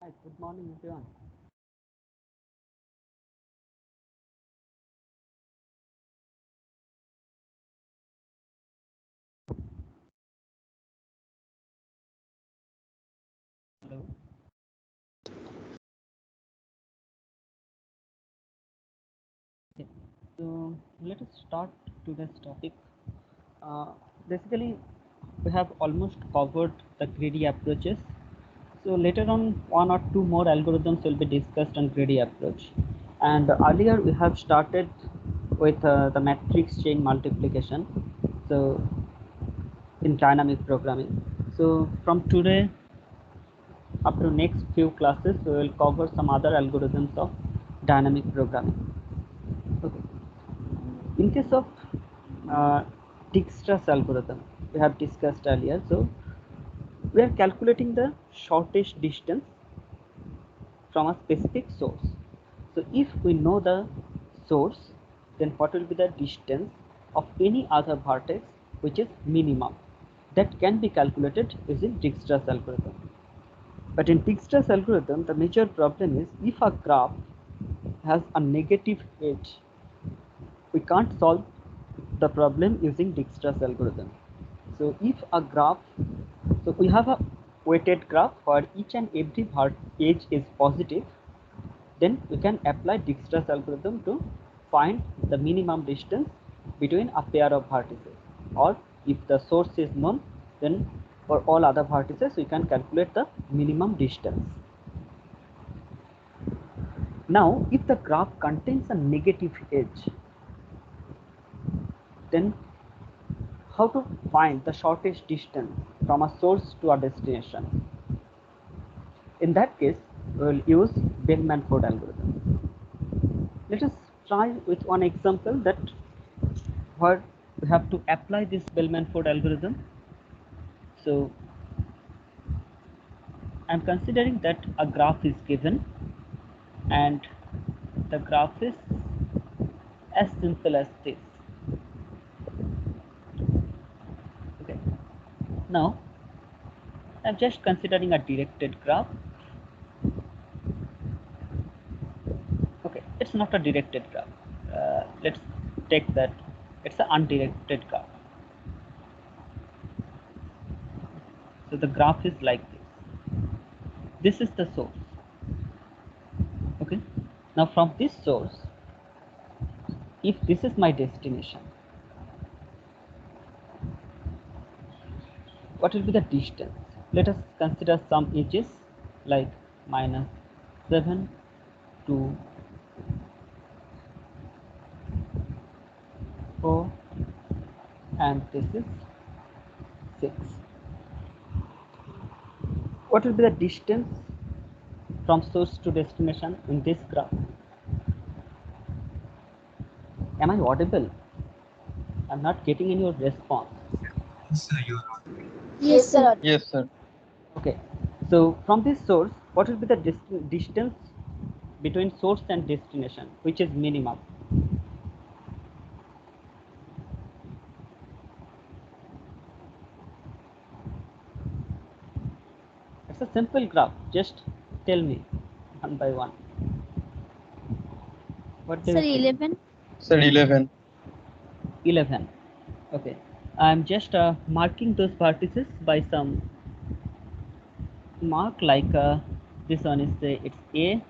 Hi, good morning, everyone. Hello. Okay. So let us start today's topic. Uh, Basically, we have almost covered the greedy approaches. So later on, one or two more algorithms will be discussed on greedy approach. And earlier we have started with the matrix chain multiplication. So in dynamic programming. So from today up to next few classes, we will cover some other algorithms of dynamic programming. Okay. In case of Dijkstra's algorithm, we have discussed earlier. So we are calculating the shortest distance from a specific source. So if we know the source, then what will be the distance of any other vertex which is minimum? That can be calculated using Dijkstra's algorithm. But in Dijkstra's algorithm, the major problem is if a graph has a negative edge, we can't solve the problem using Dijkstra's algorithm. So if a graph, so we have a weighted graph where each and every edge is positive, then we can apply Dijkstra's algorithm to find the minimum distance between a pair of vertices. Or if the source is known, then for all other vertices we can calculate the minimum distance. Now if the graph contains a negative edge, then how to find the shortest distance from a source to a destination? In that case, we will use Bellman-Ford algorithm. Let us try with one example that where we have to apply this Bellman-Ford algorithm. So I'm considering that a graph is given and the graph is as simple as this. Okay. Now I'm just considering a directed graph. Okay, it's not a directed graph. Let's take that it's an undirected graph. So the graph is like this. This is the source. Okay. Now from this source, if this is my destination, what will be the distance? Let us consider some edges like -7 to 4, and this is 6. What will be the distance from source to destination in this graph? Am I audible? I'm not getting any response. Yes, sir. Yes, sir. Okay, so from this source, what will be the distance between source and destination, which is minimum? It's a simple graph. Just tell me one by one. What do Sir, you think? 11. Sir, 11. 11. Okay, I'm just marking those vertices by some mark like this one is say it's A,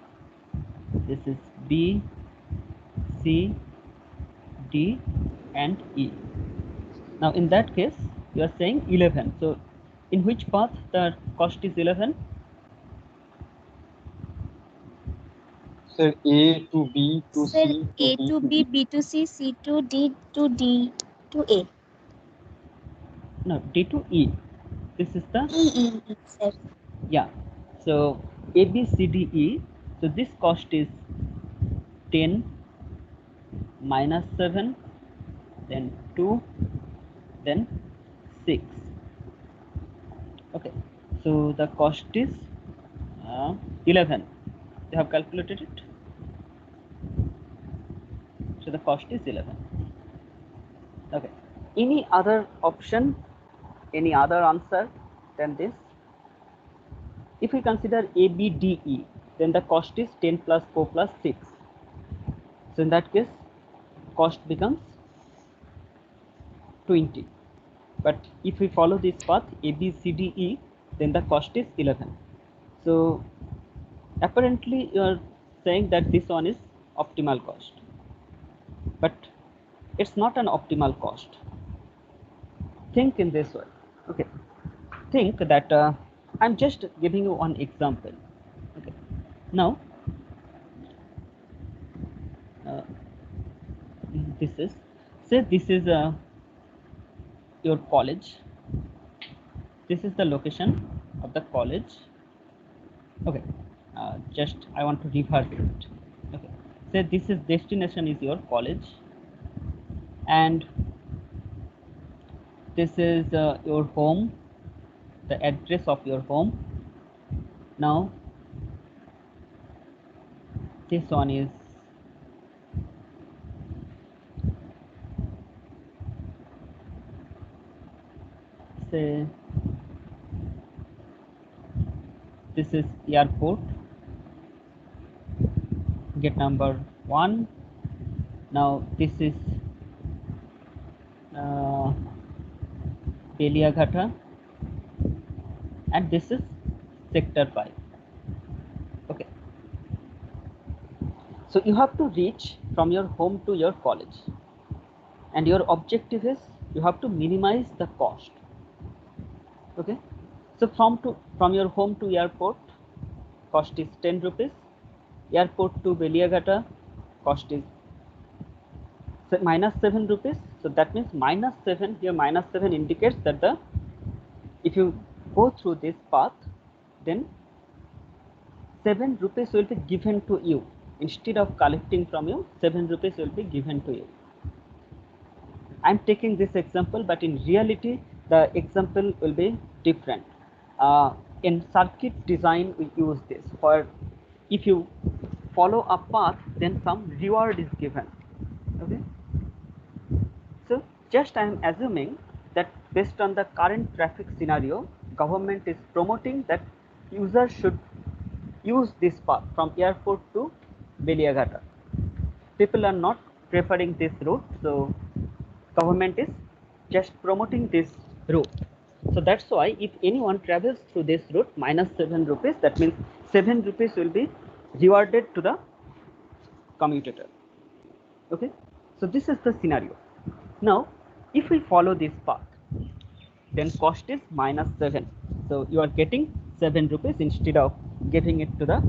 this is B, C, D, and E. Now in that case, you are saying 11. So in which path the cost is 11? Sir, A to B to Sir, C to A D to to B, E. B to C, C to D to D to A. No, D to E. This is the, E, sir. yeah. So A, B, C, D, E. So this cost is 10 minus 7, then 2, then 6. Okay, so the cost is 11. You have calculated it. So the cost is 11. Okay, any other option, any other answer than this? If we consider ABDE, then the cost is 10 plus 4 plus 6. So in that case, cost becomes 20. But if we follow this path ABCDE, then the cost is 11. So apparently you are saying that this one is optimal cost, but it's not an optimal cost. Think in this way. Okay, think that I'm just giving you one example. Okay, now this is, say this is your college. This is the location of the college. Okay, just I want to reverse it. Okay, say this is destination is your college, and this is your home, the address of your home. Now this one is say this is airport, gate number 1. Now this is Beliaghata, and this is sector 5. Okay, so you have to reach from your home to your college, and your objective is you have to minimize the cost. Okay, so from your home to airport, cost is 10 rupees. Airport to Beliaghata, cost is minus 7 rupees. So that means minus 7 here. Minus 7 indicates that the if you go through this path, then 7 rupees will be given to you. Instead of collecting from you, 7 rupees will be given to you. I'm taking this example, but in reality the example will be different. In circuit design we use this, where if you follow a path, then some reward is given. Okay, so just I am assuming that based on the current traffic scenario, government is promoting that users should use this path from airport to Beliaghata. People are not preferring this route, so government is just promoting this route. So that's why if anyone travels through this route, minus 7 rupees, that means 7 rupees will be rewarded to the commutator. Okay, so this is the scenario. Now if we follow this path, then cost is minus 7. So you are getting 7 rupees instead of giving it to the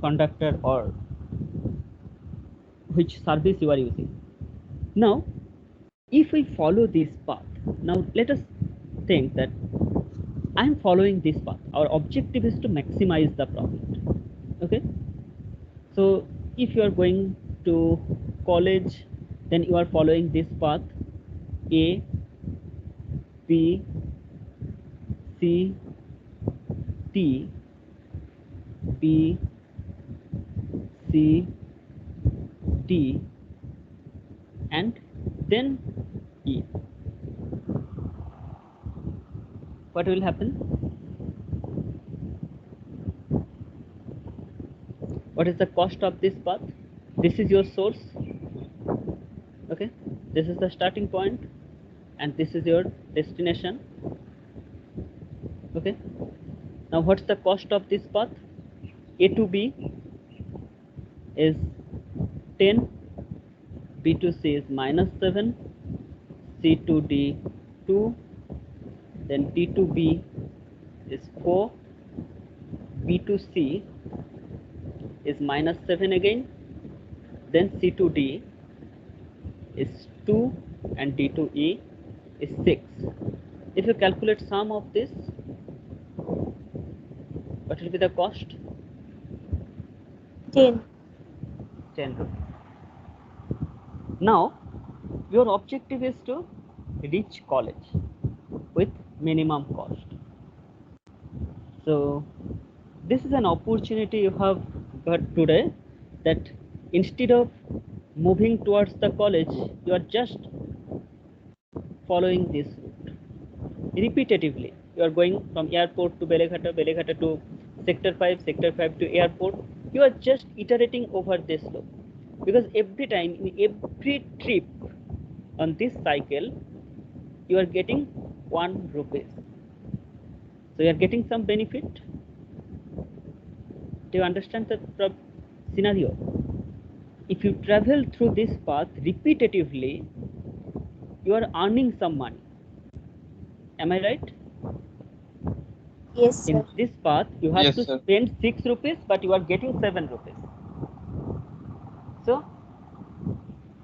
conductor or which service you are using. Now if we follow this path, now let us think that I am following this path. Our objective is to maximize the profit. Okay, so if you are going to college, then you are following this path A, B, C, D, B, C, D, and then E. What will happen? What is the cost of this path? This is your source. Okay, this is the starting point, and this is your destination. Okay, now what's the cost of this path? A to B is 10, B to C is minus 7, C to D 2, then D to B is 4, B to C is minus 7 again, then C to D is 2, and D to E is 6. If you calculate sum of this, what will be the cost? 10. 10 rupees. Now your objective is to reach college with minimum cost. So this is an opportunity you have got today, that instead of moving towards the college, you are just following this route repetitively. You are going from airport to Beliaghata, Beliaghata to sector 5 to airport, you are just iterating over this loop, because every time in every trip on this cycle you are getting 1 rupees, so you are getting some benefit. Do you understand the scenario? If you travel through this path repetitively, you are earning some money. Am I right? Yes, sir. In this path, you have Yes, to sir. spend 6 rupees, but you are getting 7 rupees. So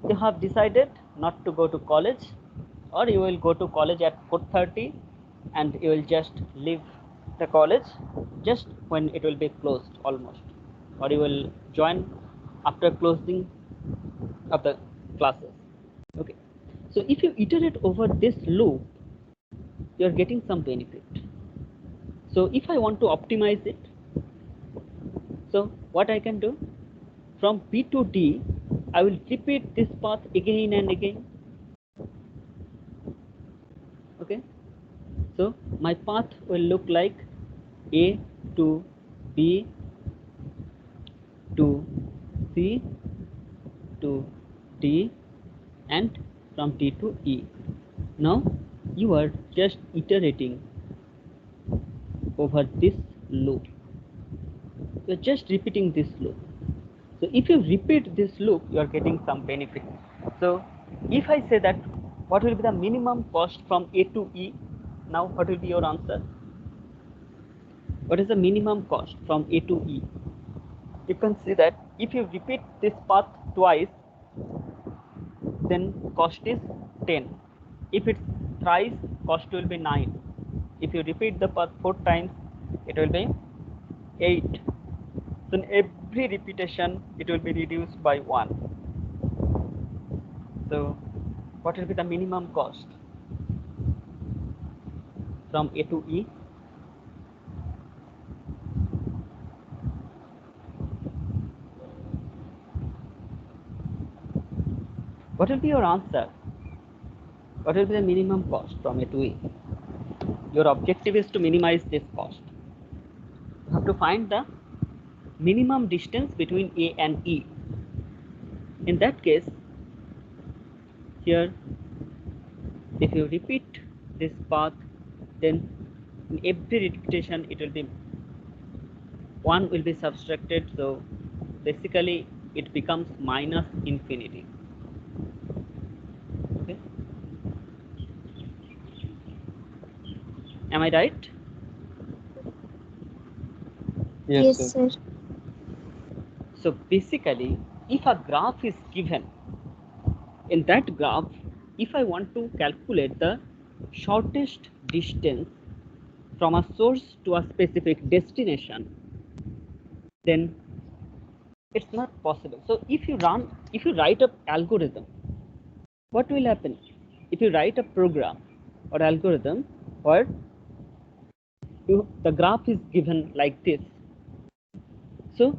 you have decided not to go to college, or you will go to college at 4:30 and you will just leave the college just when it will be closed almost, or you will join after closing of the classes. Okay, so if you iterate over this loop, you are getting some benefit. So if I want to optimize it, so what I can do, from B to D, I will repeat this path again and again. Okay, so my path will look like A to B to C to D and from D to E. Now you are just iterating over this loop. You are just repeating this loop. So if you repeat this loop, you are getting some benefit. So if I say that what will be the minimum cost from A to E, now what will be your answer? What is the minimum cost from A to E? You can see that if you repeat this path twice, then cost is 10. If it's thrice, cost will be 9. If you repeat the path 4 times, it will be 8. So in every repetition, it will be reduced by 1. So what will be the minimum cost from A to E? What will be your answer? What will be the minimum cost from A to E? Your objective is to minimize this cost. You have to find the minimum distance between A and E. In that case, here, if you repeat this path, then in every repetition it will be 1 will be subtracted, so basically it becomes minus infinity. Okay, am I right? Yes, Yes, sir. sir. So basically, if a graph is given, in that graph, if I want to calculate the shortest distance from a source to a specific destination, then it's not possible. So if you write a algorithm, what will happen? If you write a program or algorithm where the graph is given like this, so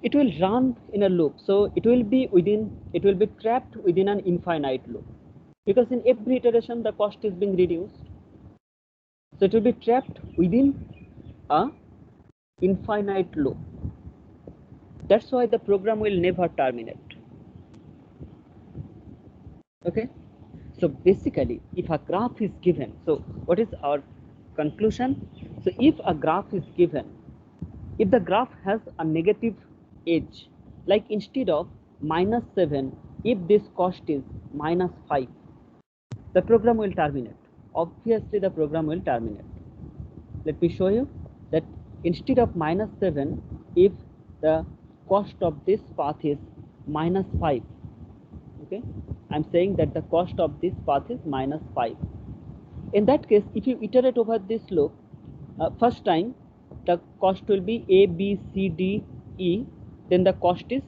it will run in a loop. So it will be trapped within an infinite loop, because in every iteration the cost is being reduced. So it will be trapped within a infinite loop. That's why the program will never terminate. Okay, so basically if a graph is given, so what is our conclusion? So if a graph is given, if the graph has a negative edge, like instead of -7, if this cost is -5, the program will terminate. Obviously the program will terminate. Let me show you that instead of -7, if the cost of this path is -5, okay, I'm saying that the cost of this path is -5. In that case, if you iterate over this loop, first time the cost will be A, B, C, D, E, then the cost is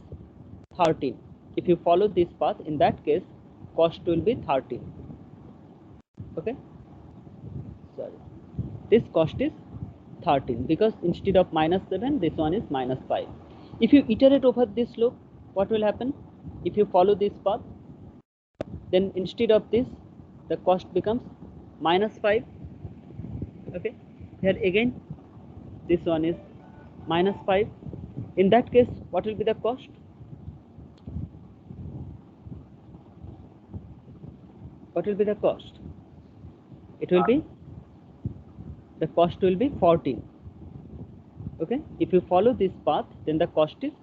13. If you follow this path, in that case cost will be 13. Okay, sorry, this cost is 13 because instead of -7, this one is -5. If you iterate over this loop, what will happen? If you follow this path, then instead of this, the cost becomes -5. Okay, here again this one is -5. In that case, what will be the cost? What will be the cost? It will be, the cost will be 14. Okay, if you follow this path, then the cost is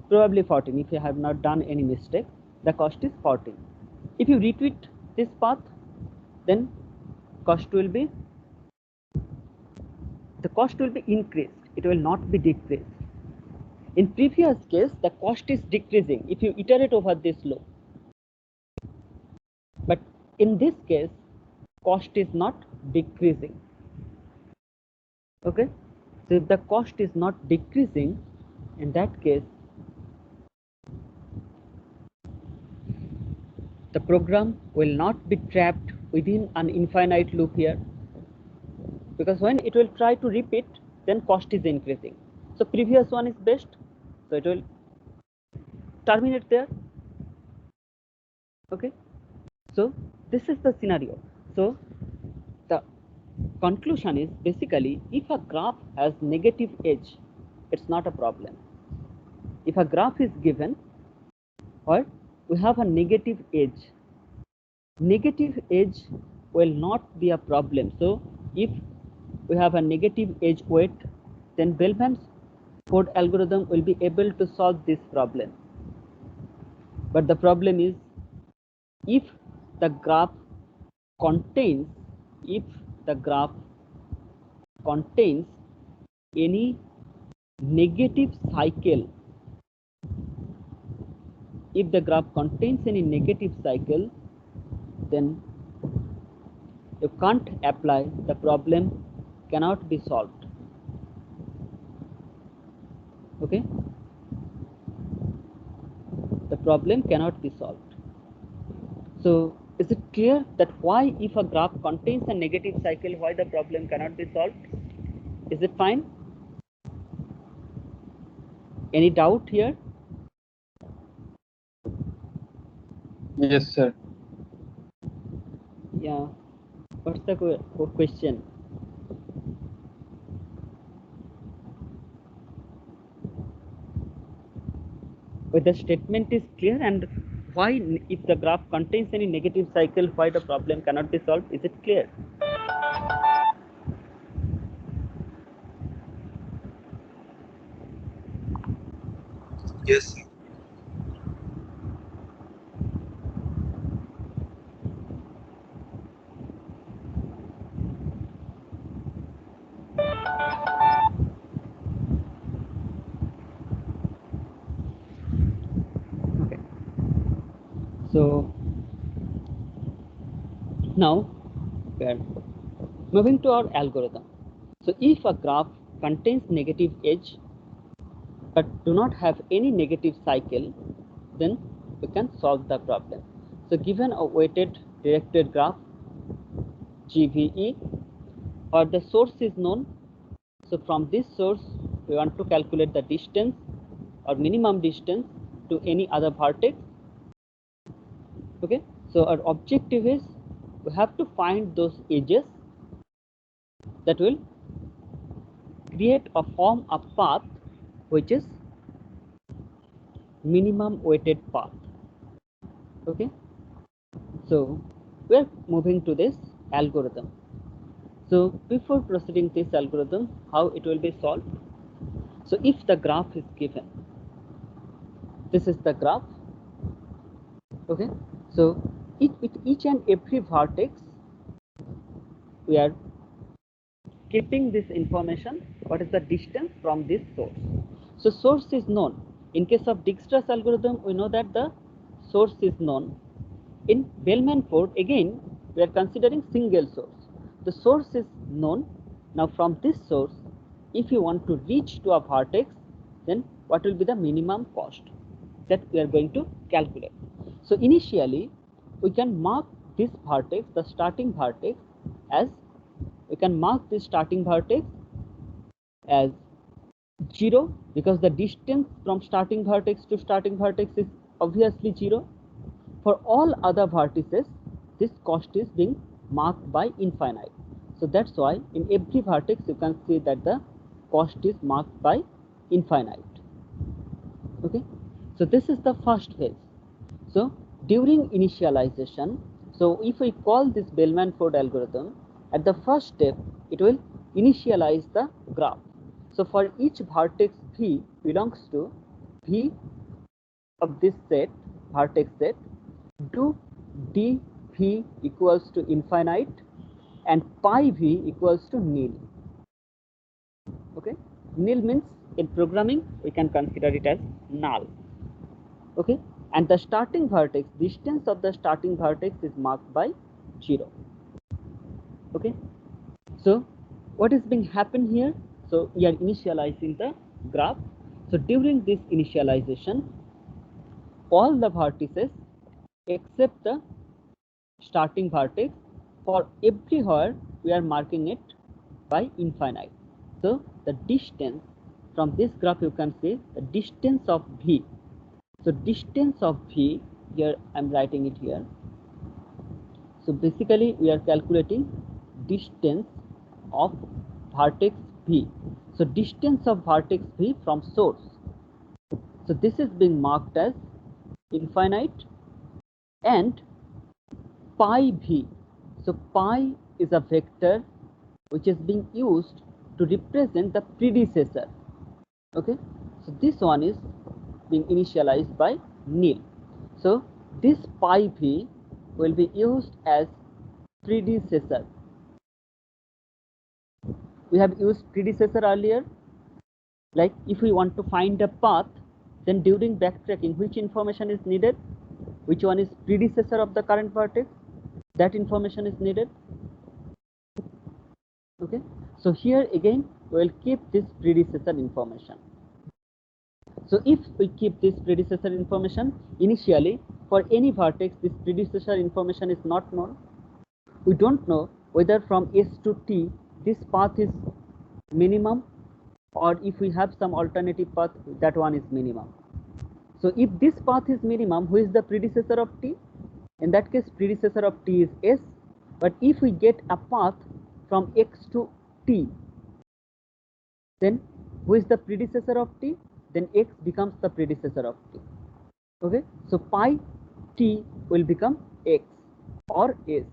probably 14. If you have not done any mistake, the cost is 14. If you retweet this path, then cost will be, the cost will be increased. It will not be decreased. In previous case, the cost is decreasing if you iterate over this loop. But in this case, cost is not decreasing. Okay, so if the cost is not decreasing, in that case, the program will not be trapped within an infinite loop here, because when it will try to repeat, then cost is increasing. So previous one is best, so it will terminate there. Okay, so this is the scenario. So the conclusion is basically, if a graph has negative edge, it's not a problem. If a graph is given or we have a negative edge will not be a problem. So if we have a negative edge weight, then Bellman's code algorithm will be able to solve this problem. But the problem is, if the graph contains any negative cycle, then you can't apply, the problem cannot be solved. Okay, the problem cannot be solved. So is it clear that why, if a graph contains a negative cycle, why the problem cannot be solved? Is it fine? Any doubt here? Yes, sir. Yeah, what's the question? Whether the statement is clear, and why, if the graph contains any negative cycle, why the problem cannot be solved? Is it clear? Yes, sir. Okay. So now we are moving to our algorithm. So if a graph contains negative edge but do not have any negative cycle, then we can solve the problem. So given a weighted directed graph GVE, or the source is known, so from this source we want to calculate the distance or minimum distance to any other vertex. Okay, so our objective is, we have to find those edges that will create or form a path which is minimum weighted path. Okay, so we are moving to this algorithm. So before proceeding this algorithm, how it will be solved? So if the graph is given, this is the graph. Okay, so with each and every vertex, we are keeping this information, what is the distance from this source. So source is known. In case of Dijkstra's algorithm, we know that the source is known. In Bellman-Ford, again, we are considering single source. The source is known. Now from this source, if you want to reach to a vertex, then what will be the minimum cost that we are going to calculate. So initially, we can mark this vertex, the starting vertex, as, we can mark this starting vertex as 0, because the distance from starting vertex to starting vertex is obviously 0. For all other vertices, this cost is being marked by infinite. So that's why in every vertex you can see that the cost is marked by infinite. Okay, so this is the first phase. So during initialization, so if we call this Bellman-Ford algorithm, at the first step it will initialize the graph. So for each vertex V belongs to V of this set, vertex set, do dV equals to infinite and pi V equals to nil. Okay, nil means in programming we can consider it as null. Okay, and the starting vertex, distance of the starting vertex is marked by 0. Okay, so what is being happen here? So we are initializing the graph. So during this initialization, all the vertices except the starting vertex, for everywhere we are marking it by infinite. So the distance from this graph, you can see the distance of V. So distance of V, here I am writing it here. So basically we are calculating distance of vertex V. So distance of vertex V from source. So this is being marked as infinite and pi V. So pi is a vector which is being used to represent the predecessor. Okay, so this one is being initialized by nil. So this pi V will be used as predecessor. We have used predecessor earlier. Like if we want to find a path, then during backtracking, which information is needed? Which one is predecessor of the current vertex? That information is needed. Okay, so here again we will keep this predecessor information. So if we keep this predecessor information, initially for any vertex this predecessor information is not known. We don't know whether from S to T this path is minimum, or if we have some alternative path, that one is minimum. So if this path is minimum, who is the predecessor of T? In that case, predecessor of T is S. But if we get a path from X to T, then who is the predecessor of T? Then X becomes the predecessor of T. Okay, so pi T will become X or S.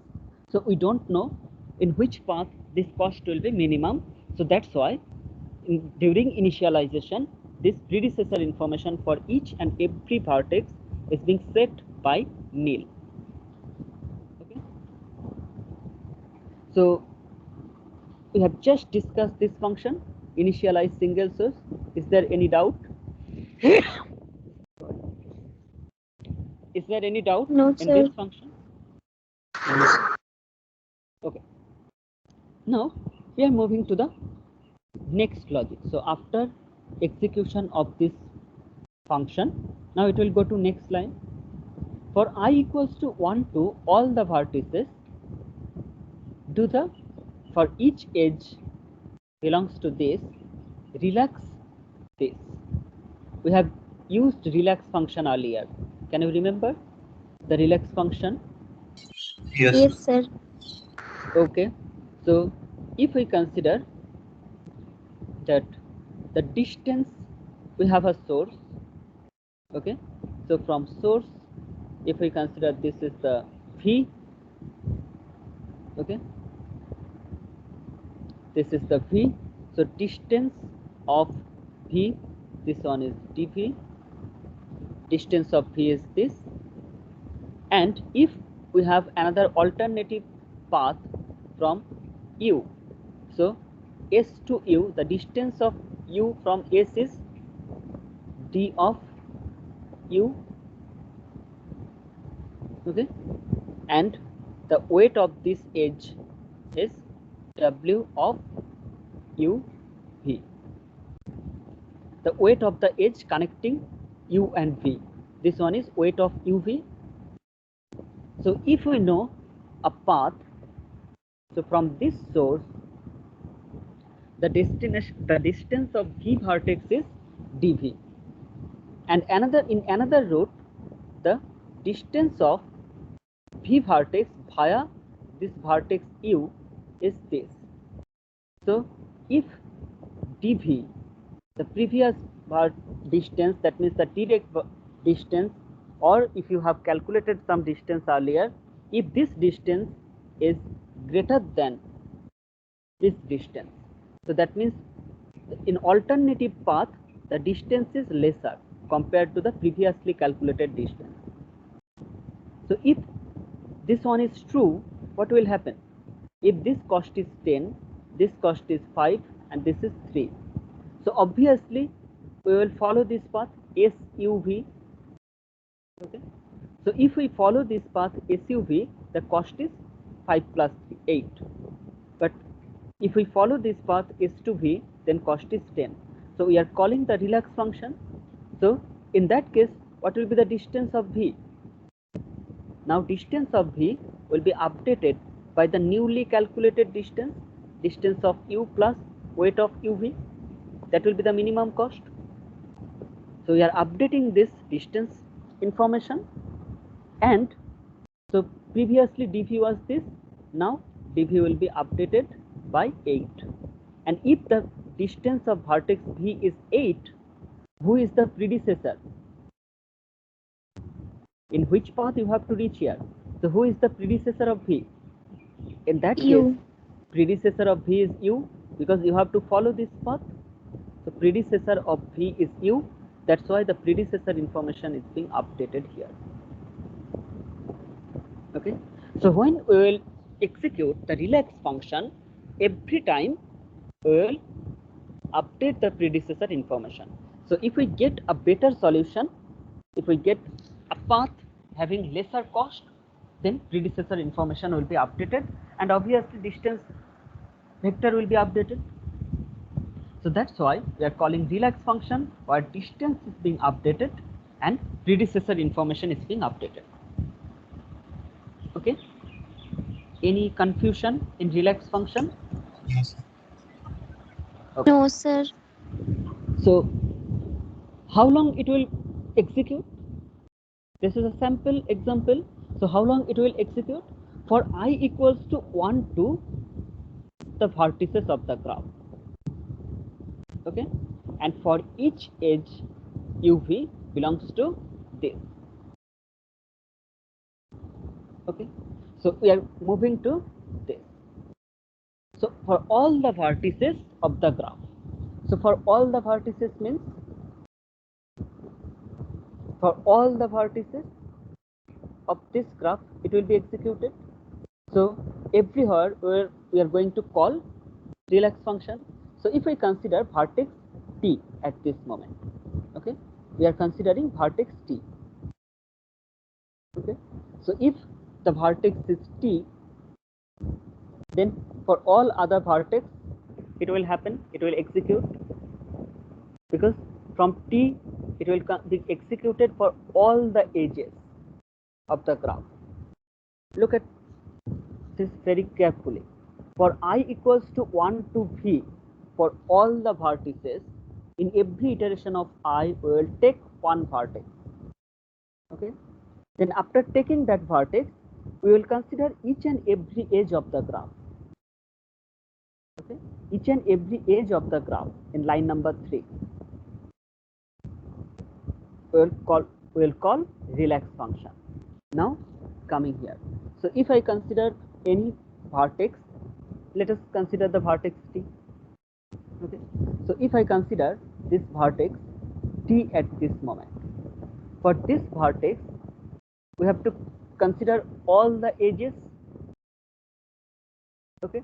So we don't know in which path this cost will be minimum. So that's why during initialization, this predecessor information for each and every vertex is being set by nil. Okay, so we have just discussed this function, initialize single source. Is there any doubt? Is there any doubt No, in sir. this function? Okay, now we are moving to the next logic. So after execution of this function, now it will go to next line. For I equals to 1 to all the vertices, do the, for each edge belongs to this, relax this. We have used relax function earlier. Can you remember the relax function? Yes. Yes, sir. Okay, so if we consider that the distance, we have a source. Okay, so from source, if we consider this is the V, okay, this is the V. So distance of V, this one is dV, distance of V is this, and if we have another alternative path from U, so S to U, the distance of U from S is d of U, okay, and the weight of this edge is W of UV, the weight of the edge connecting U and V. This one is weight of UV. So if we know a path, so from this source, the distance of V vertex is dV, and in another route, the distance of V vertex via this vertex U is this. So if dv, the previous distance, that means the direct distance, or if you have calculated some distance earlier, if this distance is greater than this distance, so that means in alternative path the distance is lesser compared to the previously calculated distance. So if this one is true, what will happen? If this cost is 10, this cost is 5, and this is 3, so obviously we will follow this path SUV. Okay, so if we follow this path SUV, the cost is 5 plus 3, 8. But if we follow this path S2V, then cost is 10. So we are calling the relax function. So in that case, what will be the distance of V? Now distance of V will be updated by the newly calculated distance, distance of U plus weight of UV. That will be the minimum cost. So we are updating this distance information, and so previously dv was this, now dv will be updated by 8. And if the distance of vertex V is 8, who is the predecessor? In which path you have to reach here? So who is the predecessor of V? In that U. case, predecessor of V is U, because you have to follow this path. So predecessor of V is U. That's why the predecessor information is being updated here. Okay. So when we will execute the relax function, every time we will update the predecessor information. So if we get a better solution, if we get a path having lesser cost, then predecessor information will be updated, and obviously distance vector will be updated. So that's why we are calling relax function, where distance is being updated and predecessor information is being updated. Okay, any confusion in relax function? No, sir. Okay. No, sir. So how long it will execute? This is a sample example. So how long it will execute? For I equals to 1 to the vertices of the graph. Okay, and for each edge UV belongs to this. Okay, so we are moving to this. So for all the vertices of the graph, so for all the vertices means for all the vertices of this graph it will be executed. So everywhere where we are going to call relax function. So if I consider vertex T at this moment, okay, we are considering vertex T. Okay, so if the vertex is T, then for all other vertex it will happen, it will execute, because from T it will be executed for all the edges of the graph. Look at this very carefully. For I equals to 1 to V, for all the vertices, in every iteration of I we will take one vertex. Okay, then after taking that vertex, we will consider each and every edge of the graph. Okay, each and every edge of the graph in line number 3 we will call relax function. Now coming here, so if I consider any vertex, let us consider the vertex T. Okay, so if I consider this vertex T at this moment, for this vertex we have to consider all the edges. Okay,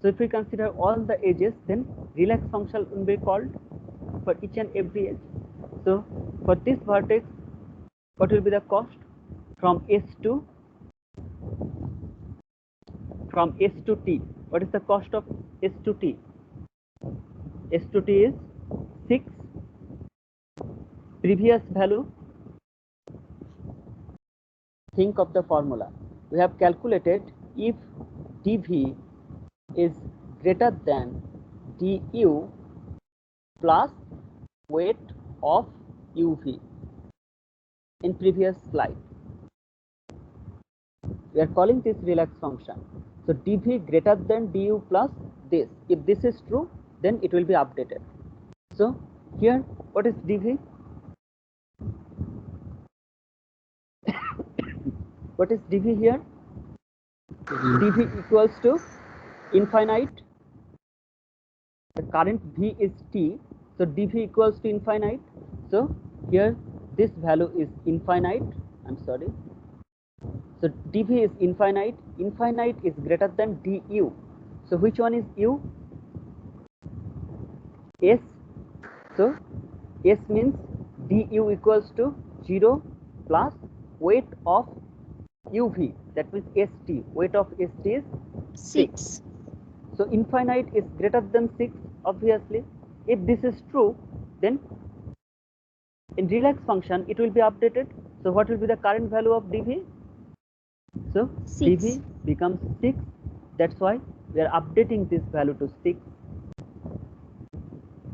so if we consider all the edges, then relax function will be called for each and every edge. So for this vertex, what will be the cost from S to T? What is the cost of S to T? S to T is 6. Previous value, think of the formula. We have calculated if dV is greater than du plus weight of UV in previous slide. We are calling this relax function. So dV greater than du plus this. If this is true, then it will be updated. So here, what is dv? What is dv here? dv equals to infinite. The current v is t, so dv equals to infinite. So here this value is infinite. I'm sorry. So dv is infinite. Infinite is greater than du. So which one is u? S. So S means du equals to 0 plus weight of uv. That means st. Weight of st is 6. So infinite is greater than 6, obviously. If this is true, then in relax function it will be updated. So what will be the current value of dv? So 6. dv becomes 6. That's why we are updating this value to 6.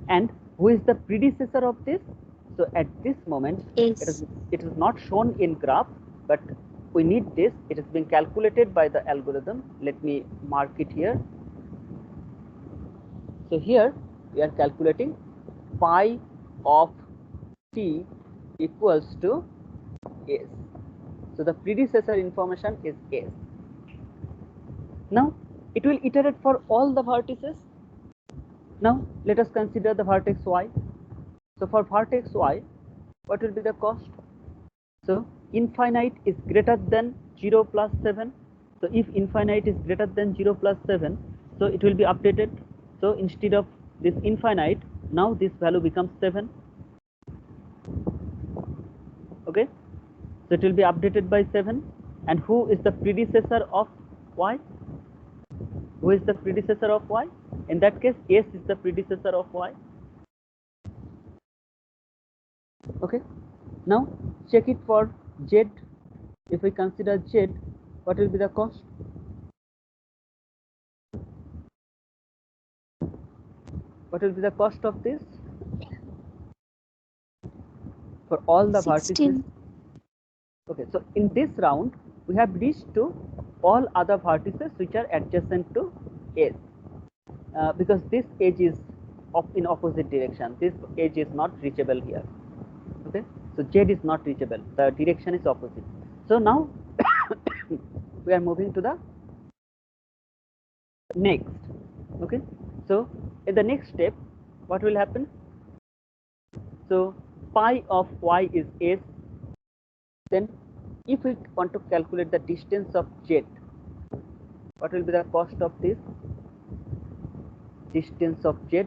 And who is the predecessor of this? So at this moment, it is not shown in graph, but we need this. It is being calculated by the algorithm. Let me mark it here. So here we are calculating pi of t equals to s. So the predecessor information is s. Now it will iterate for all the vertices. Now let us consider the vertex y. So for vertex y, what will be the cost? So infinite is greater than 0 plus 7. So if infinite is greater than 0 plus 7, so it will be updated. So instead of this infinite, now this value becomes 7. Okay, so it will be updated by 7. And who is the predecessor of y? Who is the predecessor of y? In that case, s is the predecessor of y. Okay, now check it for z. If we consider z, what will be the cost? What will be the cost of this? For all the 16. vertices. Okay, so in this round, we have reached to all other vertices which are adjacent to S. Because this edge is in opposite direction. This edge is not reachable here. Okay, so Z is not reachable. The direction is opposite. So now we are moving to the next. Okay, so in the next step, what will happen? So pi of y is s. Then if we want to calculate the distance of z, what will be the cost of this? Distance of z.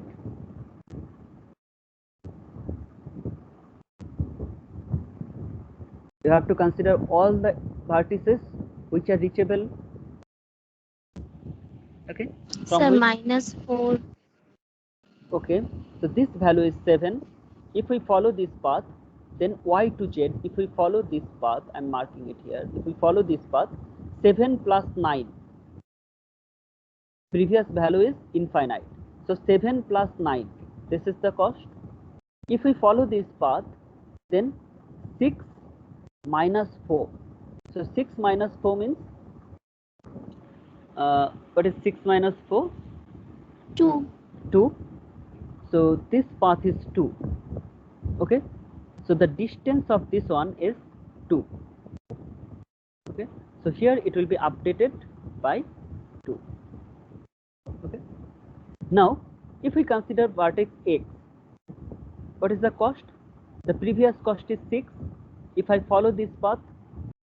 You have to consider all the vertices which are reachable. Okay, Sir, minus 4. Okay, so this value is 7. If we follow this path, then y to z, if we follow this path, I'm marking it here. If we follow this path, 7 plus 9, previous value is infinite. So 7 plus 9, this is the cost. If we follow this path, then 6 minus 4. So 6 minus 4 means, what is 6 minus 4? 2. 2. So this path is 2. Okay, so the distance of this one is 2. Okay, so here it will be updated by 2. Okay, now if we consider vertex x, what is the cost? The previous cost is 6. If I follow this path,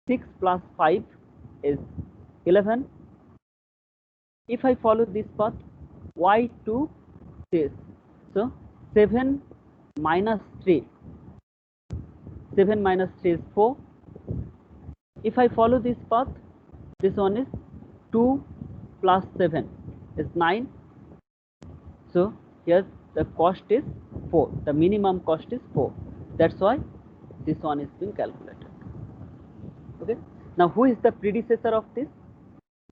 6 plus 5 is 11. If I follow this path, y to this, so 7 minus 3. 7 minus 3 is 4. If I follow this path, this one is 2 plus 7 is 9. So here the cost is 4. The minimum cost is 4. That's why this one is being calculated. Okay. Now who is the predecessor of this?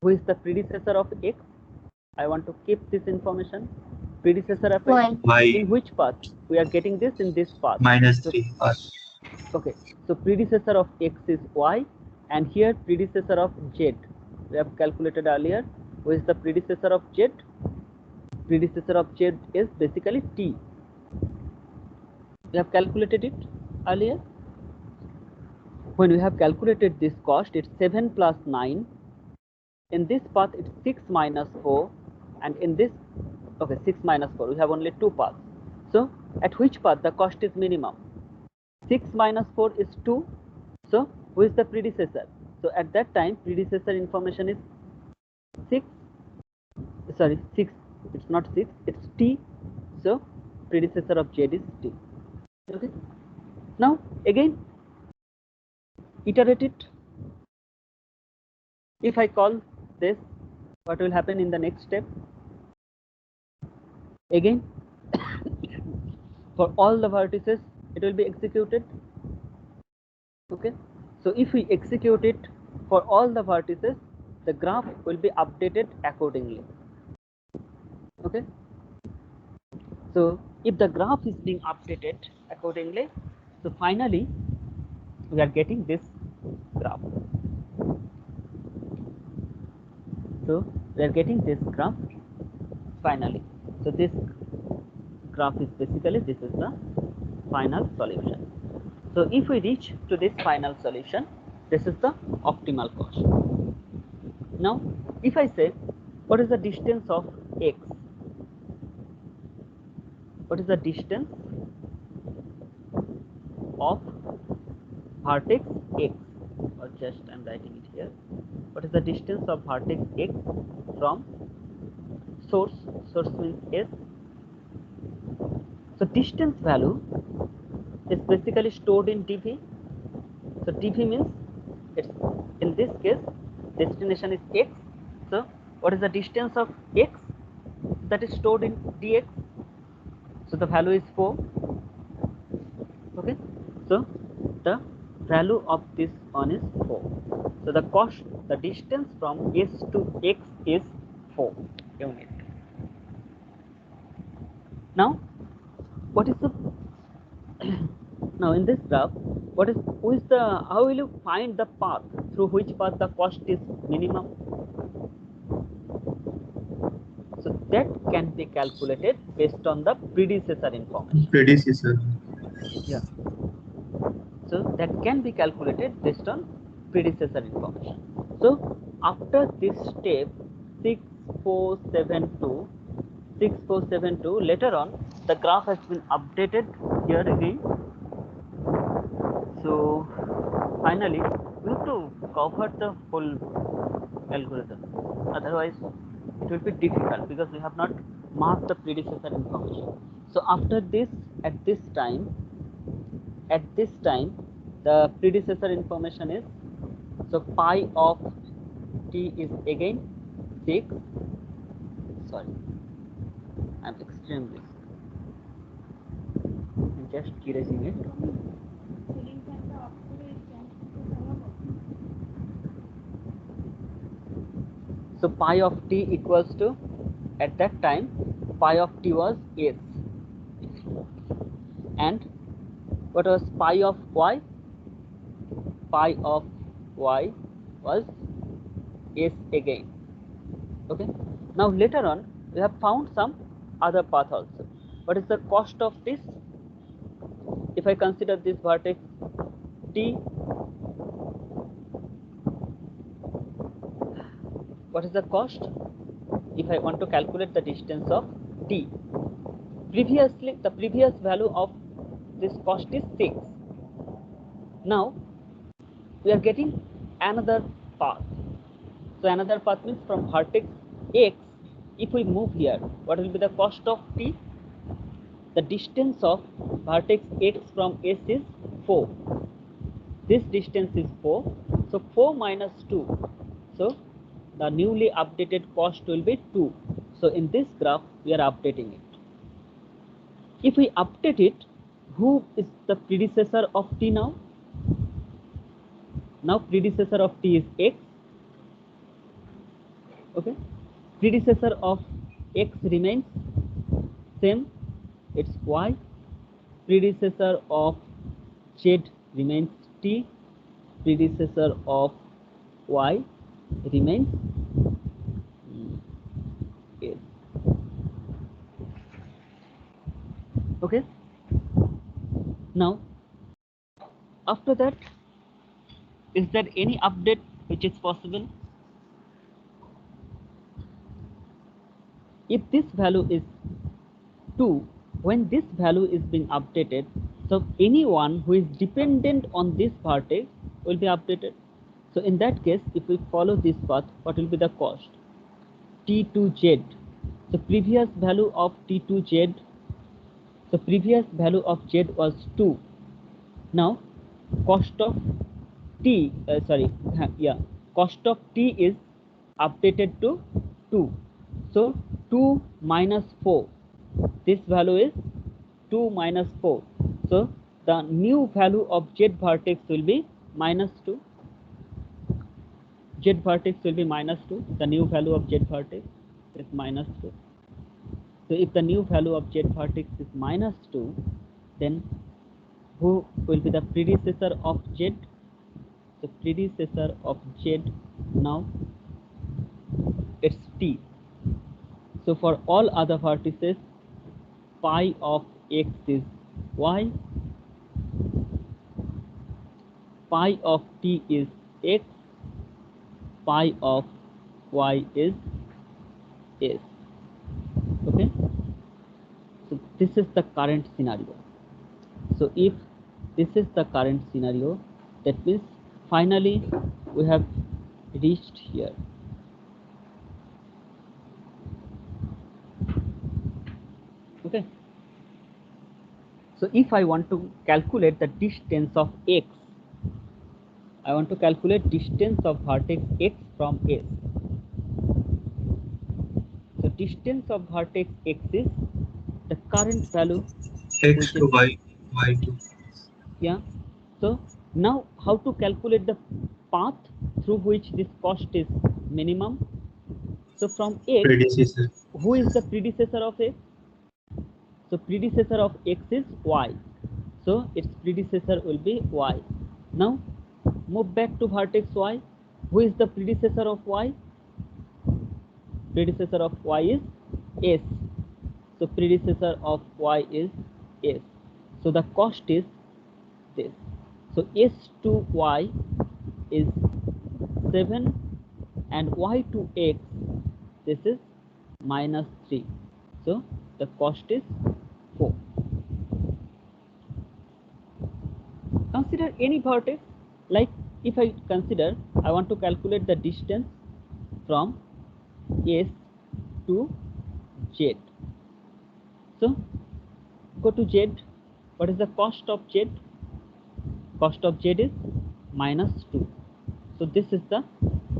Who is the predecessor of x? I want to keep this information. Predecessor of x. Y. In which path? We are getting this in this path. Minus So, 3. okay. So predecessor of x is y, and here predecessor of z. We have calculated earlier. Who is the predecessor of z? predecessor of Z is basically T. We have calculated it earlier. When we have calculated this cost, it's 7 plus 9. In this path, it's 6 minus 4, and in this, okay, 6 minus 4, we have only 2 paths. So at which path the cost is minimum? 6 minus 4 is 2. So who is the predecessor? So at that time, predecessor information is 6. Sorry, 6. It's not 6. It's T. So predecessor of Z is T. Okay. Now again, iterate it. If I call this, what will happen in the next step? Again, for all the vertices, it will be executed. Okay. So if we execute it for all the vertices, the graph will be updated accordingly. Okay. So if the graph is being updated accordingly, so finally we are getting this graph. So we are getting this graph finally. So this graph is basically, this is the final solution. So if we reach to this final solution, this is the optimal cost. Now if I say, what is the distance of X? What is the distance of vertex X? Or just I am writing it here. What is the distance of vertex X from source? Source means S. So distance value is basically stored in dV. So dV means, it's, in this case, destination is X. So what is the distance of X? That is stored in dx. So the value is 4. Okay. So the value of this one is 4. So the cost, the distance from S to X is 4 unit. Now what is the now in this graph, what is, how will you find the path through which path the cost is minimum? So that can be calculated based on the predecessor information. Predecessor. Yeah. So that can be calculated based on predecessor information. So after this step 6472, later on the graph has been updated here again. So finally we have to cover the whole algorithm, otherwise it will be difficult because we have not marked the predecessor information. So after this, at this time the predecessor information is, so pi of t is again 6. Sorry, I'm extremely sick. I'm just erasing it. So pi of t equals to, at that time pi of t was s, and what was pi of y? Pi of y was s again. Okay. Now later on we have found some other path also. What is the cost of this? If I consider this vertex t, what is the cost? If I want to calculate the distance of t, previously the previous value of this cost is 6. Now we are getting another path. So another path means from vertex x, if we move here, what will be the cost of t? The distance of vertex x from S is 4. This distance is 4. So 4 minus 2. So the newly updated cost will be 2. So in this graph we are updating it. If we update it, who is the predecessor of t now? Now predecessor of t is x. Okay. Predecessor of x remains same, it's y. Predecessor of z remains t. Predecessor of y remains s. Okay. Now, after that, is there any update which is possible? If this value is 2, when this value is being updated, so anyone who is dependent on this vertex will be updated. So in that case, if we follow this path, what will be the cost? T2z. The previous value of T2z, the previous value of z was 2. Now cost of t, cost of t is updated to 2. So 2 minus 4, this value is 2 minus 4. So the new value of z vertex will be minus 2. Z vertex will be minus 2. The new value of z vertex is minus 2. So if the new value of z vertex is minus 2, then who will be the predecessor of z? The predecessor of z, now it's t. So for all other vertices, pi of x is y, pi of t is x, pi of y is s. Okay, so this is the current scenario. So if this is the current scenario, that means finally we have reached here. Okay, so if I want to calculate the distance of x, I want to calculate distance of vertex x from S. So distance of vertex x is the current value, X to Y, Y to. yeah. So now how to calculate the path through which this cost is minimum? So from x, Predecessor. who is the predecessor of x? So predecessor of x is y. So its predecessor will be y. Now move back to vertex y. Who is the predecessor of y? Predecessor of y is s. So predecessor of y is s. So the cost is this. So s to y is 7 and y to x, this is minus 3. So the cost is 4. Consider any vertex, like if I consider I want to calculate the distance from S to Z. So go to Z. What is the cost of Z? Cost of Z is minus 2. So this is the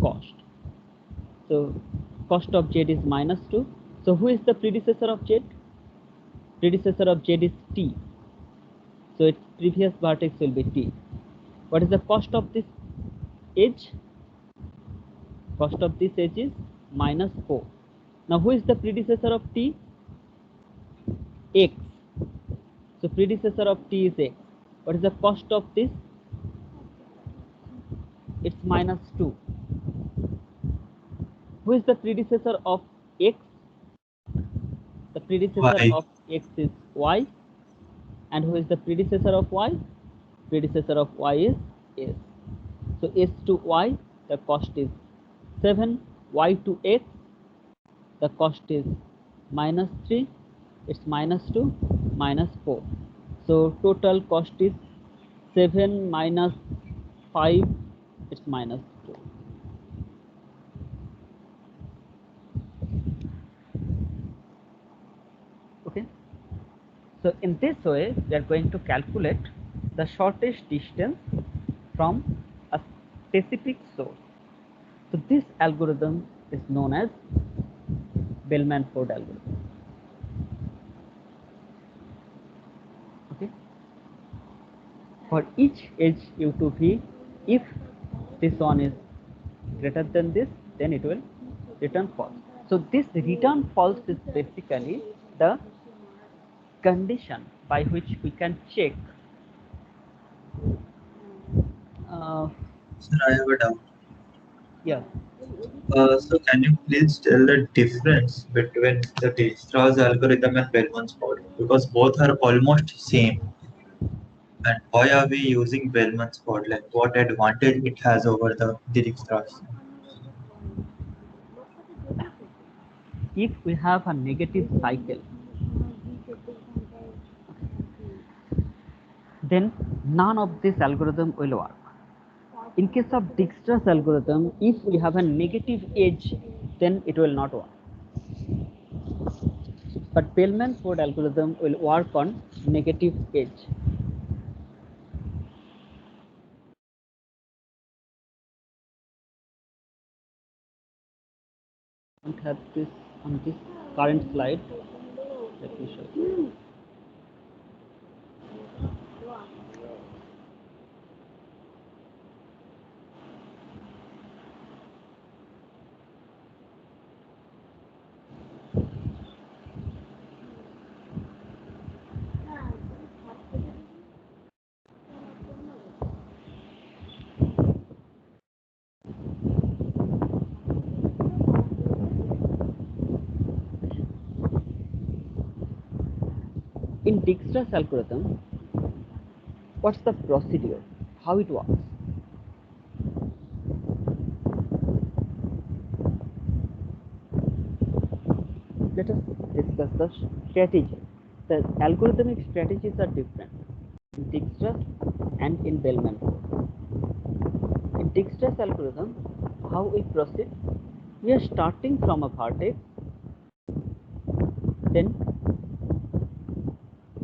cost. So cost of Z is minus 2. So who is the predecessor of Z? Predecessor of Z is T. So its previous vertex will be T. What is the cost of this edge? Cost of this edge is minus 4. Now who is the predecessor of T? X. So predecessor of T is X. What is the cost of this? It's minus 2. Who is the predecessor of X? The predecessor Y. of X is Y. And who is the predecessor of Y? Predecessor of Y is S. So S to Y, the cost is 7. Y to X, the cost is minus 3. It's minus 2, minus 4. So total cost is 7 minus 5, it's minus 2. Okay. So in this way, we are going to calculate the shortest distance from a specific source. So this algorithm is known as Bellman-Ford algorithm. Okay. For each edge u to v, if this one is greater than this, then it will return false. So this return false is basically the condition by which we can check Sir, I have a doubt. Yeah. So can you please tell the difference between the Dijkstra's algorithm and Bellman's model? Because both are almost same. And why are we using Bellman's model? Like what advantage it has over the Dijkstra's? If we have a negative cycle, then none of this algorithm will work. In case of Dijkstra's algorithm, if we have a negative edge, then it will not work. But Bellman-Ford algorithm will work on negative edge. I don't have this on this current slide. Let me show you. In Dijkstra's algorithm, what's the procedure? How it works? Let us discuss the strategy. The algorithmic strategies are different in Dijkstra's and in Bellman-Ford. In Dijkstra's algorithm, how we proceed? We are starting from a vertex, then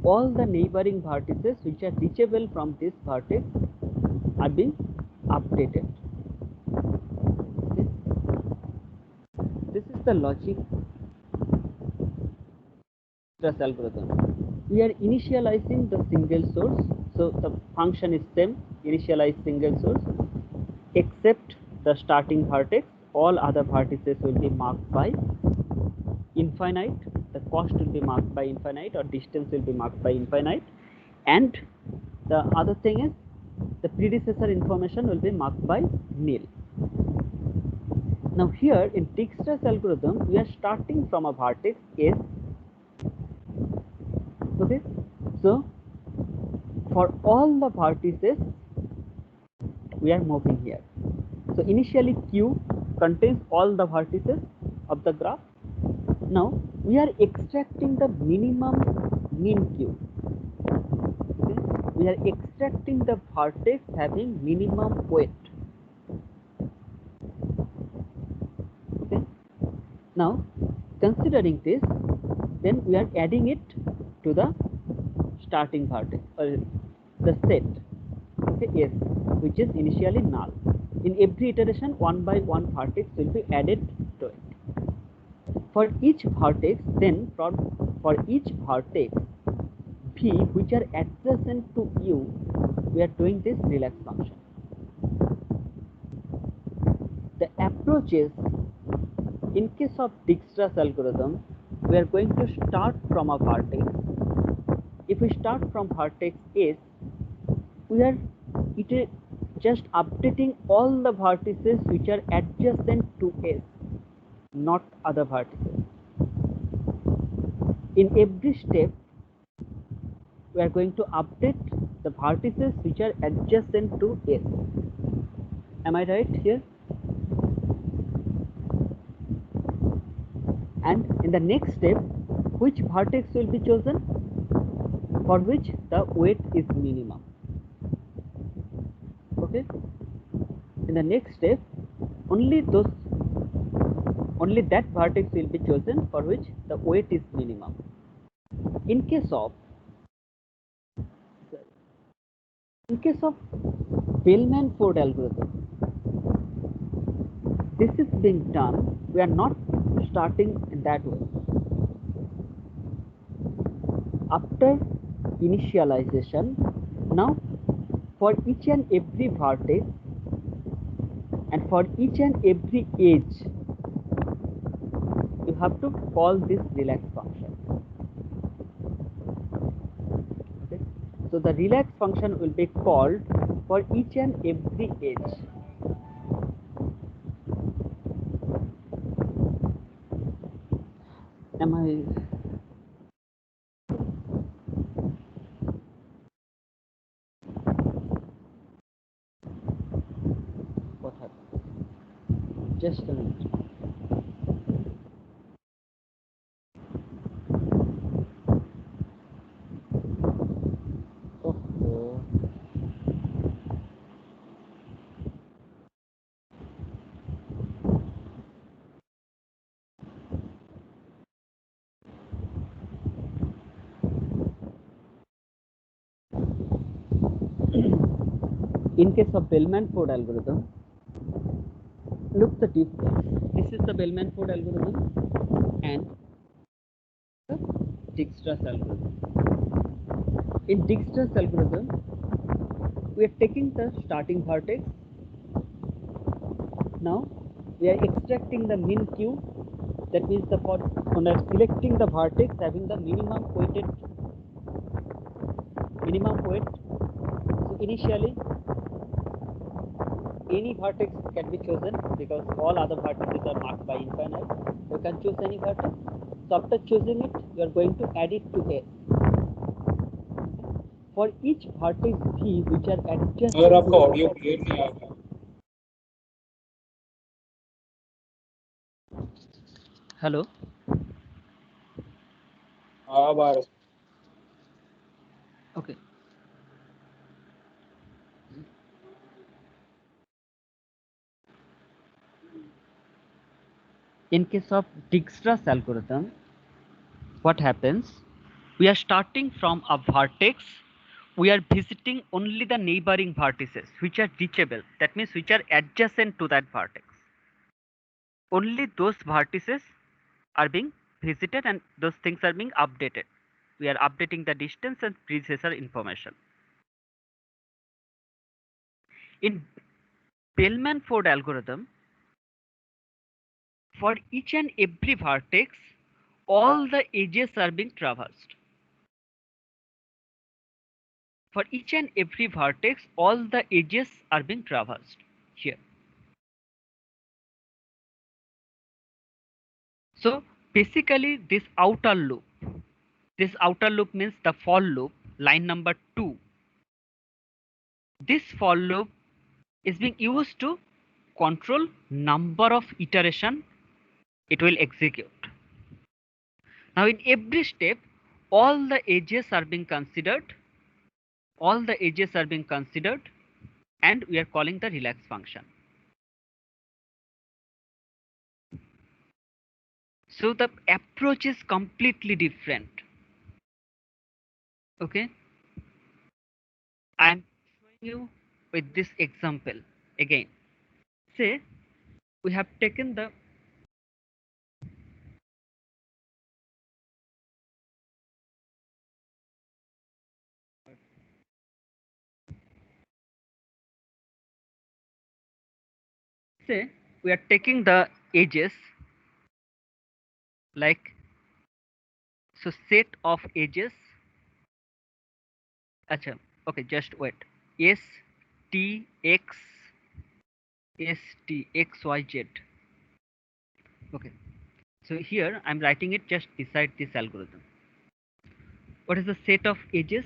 all the neighboring vertices which are reachable from this vertex are being updated. Okay. This is the logic Dijkstra's algorithm. We are initializing the single source, so the function is same, initialize single source, except the starting vertex. All other vertices will be marked by infinite, the cost will be marked by infinite, or distance will be marked by infinite, and the other thing is the predecessor information will be marked by nil. Now here in Dijkstra's algorithm, we are starting from a vertex S. Okay, so for all the vertices we are moving here. So initially Q contains all the vertices of the graph. Now we are extracting the minimum mean Q. Okay? We are extracting the vertex having minimum weight. Okay? Now considering this, then we are adding it to the starting vertex or the set, okay, S, which is initially null. In every iteration, one by one vertex will be added to it. For each vertex, then for each vertex V which are adjacent to U, we are doing this relax function. The approach is, in case of Dijkstra's algorithm, we are going to start from a vertex. If we start from vertex S, we are just updating all the vertices which are adjacent to S, not other vertices. In every step, we are going to update the vertices which are adjacent to S. Am I right here? And in the next step, which vertex will be chosen? For which the weight is minimum. Okay. In the next step, only that vertex will be chosen for which the weight is minimum. In case of Bellman-Ford algorithm, this is being done. We are not starting in that way. After initialization, now for each and every vertex and for each and every edge, you have to call this relax function. Okay? So the relax function will be called for each and every edge. Am I? What happened? Just a minute. Oh. In case of Bellman-Ford algorithm, look the difference. This is the Bellman-Ford algorithm and the Dijkstra's algorithm. In Dijkstra's algorithm, we are taking the starting vertex. Now we are extracting the min q. That means we are selecting the vertex having the minimum weight. So initially, any vertex can be chosen because all other vertices are marked by infinite. You can choose any vertex. So after choosing it, you are going to add it to S. For each vertex V which are adjacent. अगर आपका audio clear नहीं आ रहा Hello. अब आ रहा Okay. In case of Dijkstra's algorithm, what happens? We are starting from a vertex. We are visiting only the neighboring vertices which are reachable. That means which are adjacent to that vertex. Only those vertices are being visited and those things are being updated. We are updating the distance and predecessor information. In Bellman-Ford algorithm, for each and every vertex, all the edges are being traversed. For each and every vertex, all the edges are being traversed here. So basically this outer loop means the for loop, line number 2. This for loop is being used to control number of iteration it will execute. Now in every step, all the edges are being considered. And we are calling the relax function. So the approach is completely different. Okay. I am showing you with this example again. Say we have taken the edges like so set of edges. Acha, okay, just wait. S T X S T X Y Z. Okay. So here I'm writing it just beside this algorithm. What is the set of edges?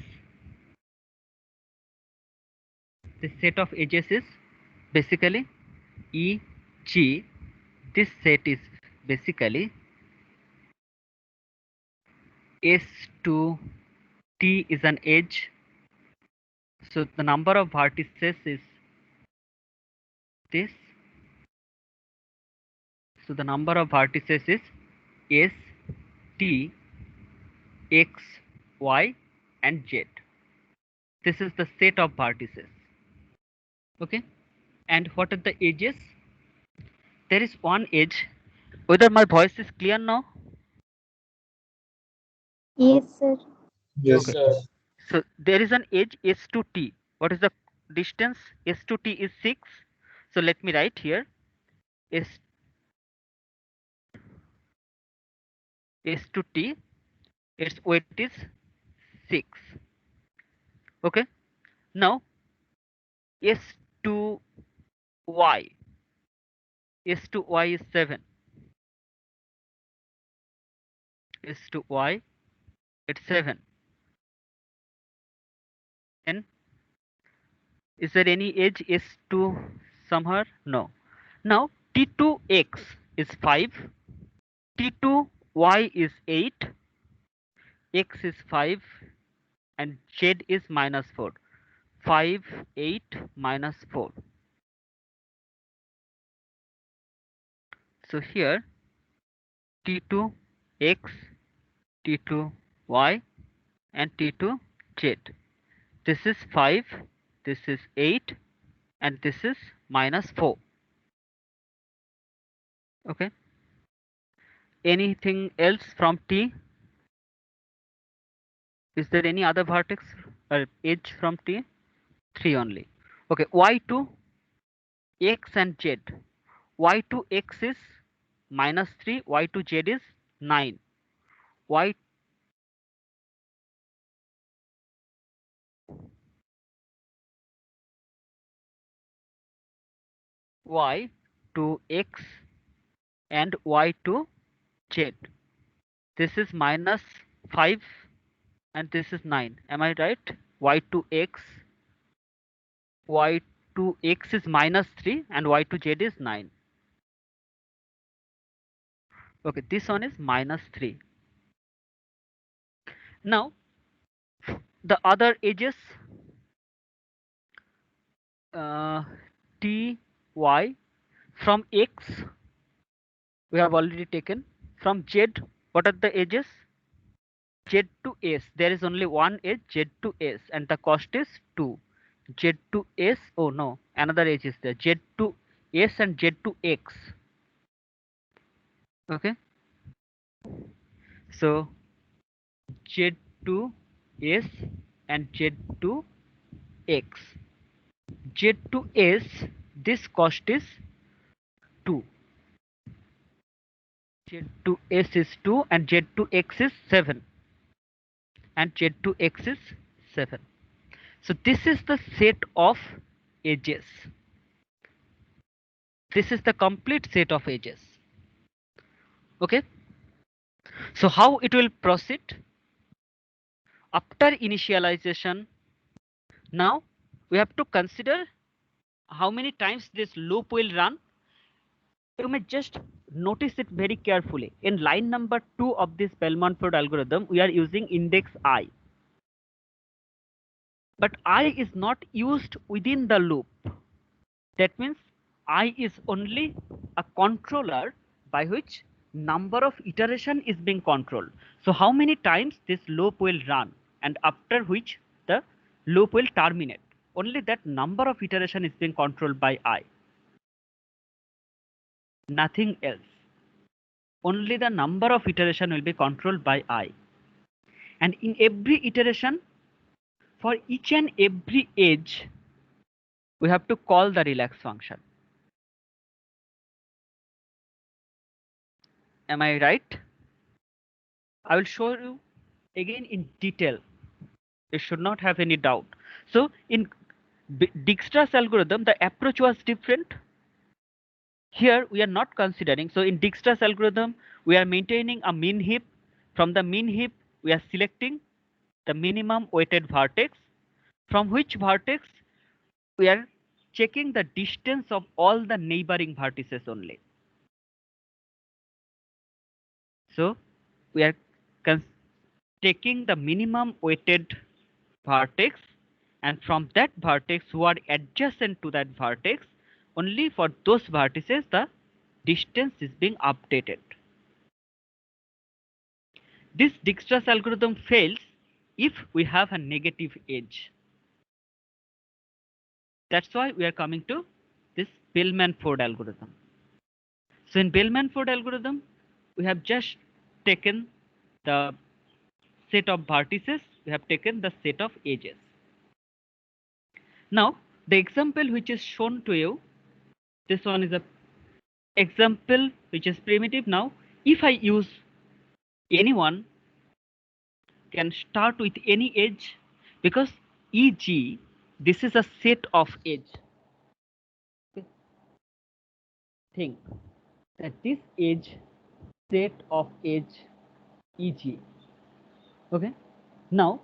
The set of edges is basically E G. This set is basically S to T is an edge. So the number of vertices is this. So the number of vertices is S, T, X, Y, and Z. This is the set of vertices. Okay. And what are the edges? There is one edge. Whether my voice is clear now? Yes, sir. Yes, Okay. sir. So there is an edge S to T. What is the distance? S to T is 6. So let me write here S to T. Its weight is 6. Okay. Now S to Y. S to Y is 7. S to Y, it's 7. And is there any edge S to somewhere? No. Now T to X is 5, T to Y is 8, X is 5, and Z is minus 4. 5, 8, minus 4. So here T2 X, T2 Y, and T2 Z. This is 5, this is 8, and this is minus 4. Okay. Anything else from T? Is there any other vertex or edge from T? 3 only. Okay. Y to X and Z. Y to X is minus 3, Y to Z is 9. Y Y to X and Y to Z. This is minus 5 and this is 9. Am I right? Y to X, Y to X is minus 3 and Y to Z is 9. Okay, this one is minus 3. Now, the other edges, T, Y, from X, we have already taken. From Z, what are the edges? Z to S, there is only one edge, Z to S, and the cost is 2. Z to S, oh no, another edge is there, Z to S and Z to X. Okay, so Z to S and Z to X. Z to S, this cost is 2. Z to S is 2 and Z to X is 7. And Z to X is 7. So this is the set of edges. This is the complete set of edges. Okay. So how it will proceed? After initialization, now we have to consider how many times this loop will run. You may just notice it very carefully. In line number 2 of this Bellman-Ford algorithm, we are using index I. But I is not used within the loop. That means I is only a controller by which number of iteration is being controlled. So how many times this loop will run and after which the loop will terminate. Only that number of iteration is being controlled by I. Nothing else. Only the number of iteration will be controlled by I. And in every iteration, for each and every edge, we have to call the relax function. Am I right? I will show you again in detail. You should not have any doubt. So in Dijkstra's algorithm, the approach was different. Here we are not considering. So in Dijkstra's algorithm, we are maintaining a min heap. From the min heap, we are selecting the minimum weighted vertex, from which vertex we are checking the distance of all the neighboring vertices only. So we are taking the minimum weighted vertex, and from that vertex who are adjacent to that vertex, only for those vertices the distance is being updated. This Dijkstra's algorithm fails if we have a negative edge. That's why we are coming to this Bellman-Ford algorithm. So in Bellman-Ford algorithm, we have just taken the set of vertices, we have taken the set of edges. Now the example which is shown to you, this one is a example which is primitive. Now if I use anyone can start with any edge, because EG, this is a set of edge. Think that this edge, set of edge EG. Okay. Now,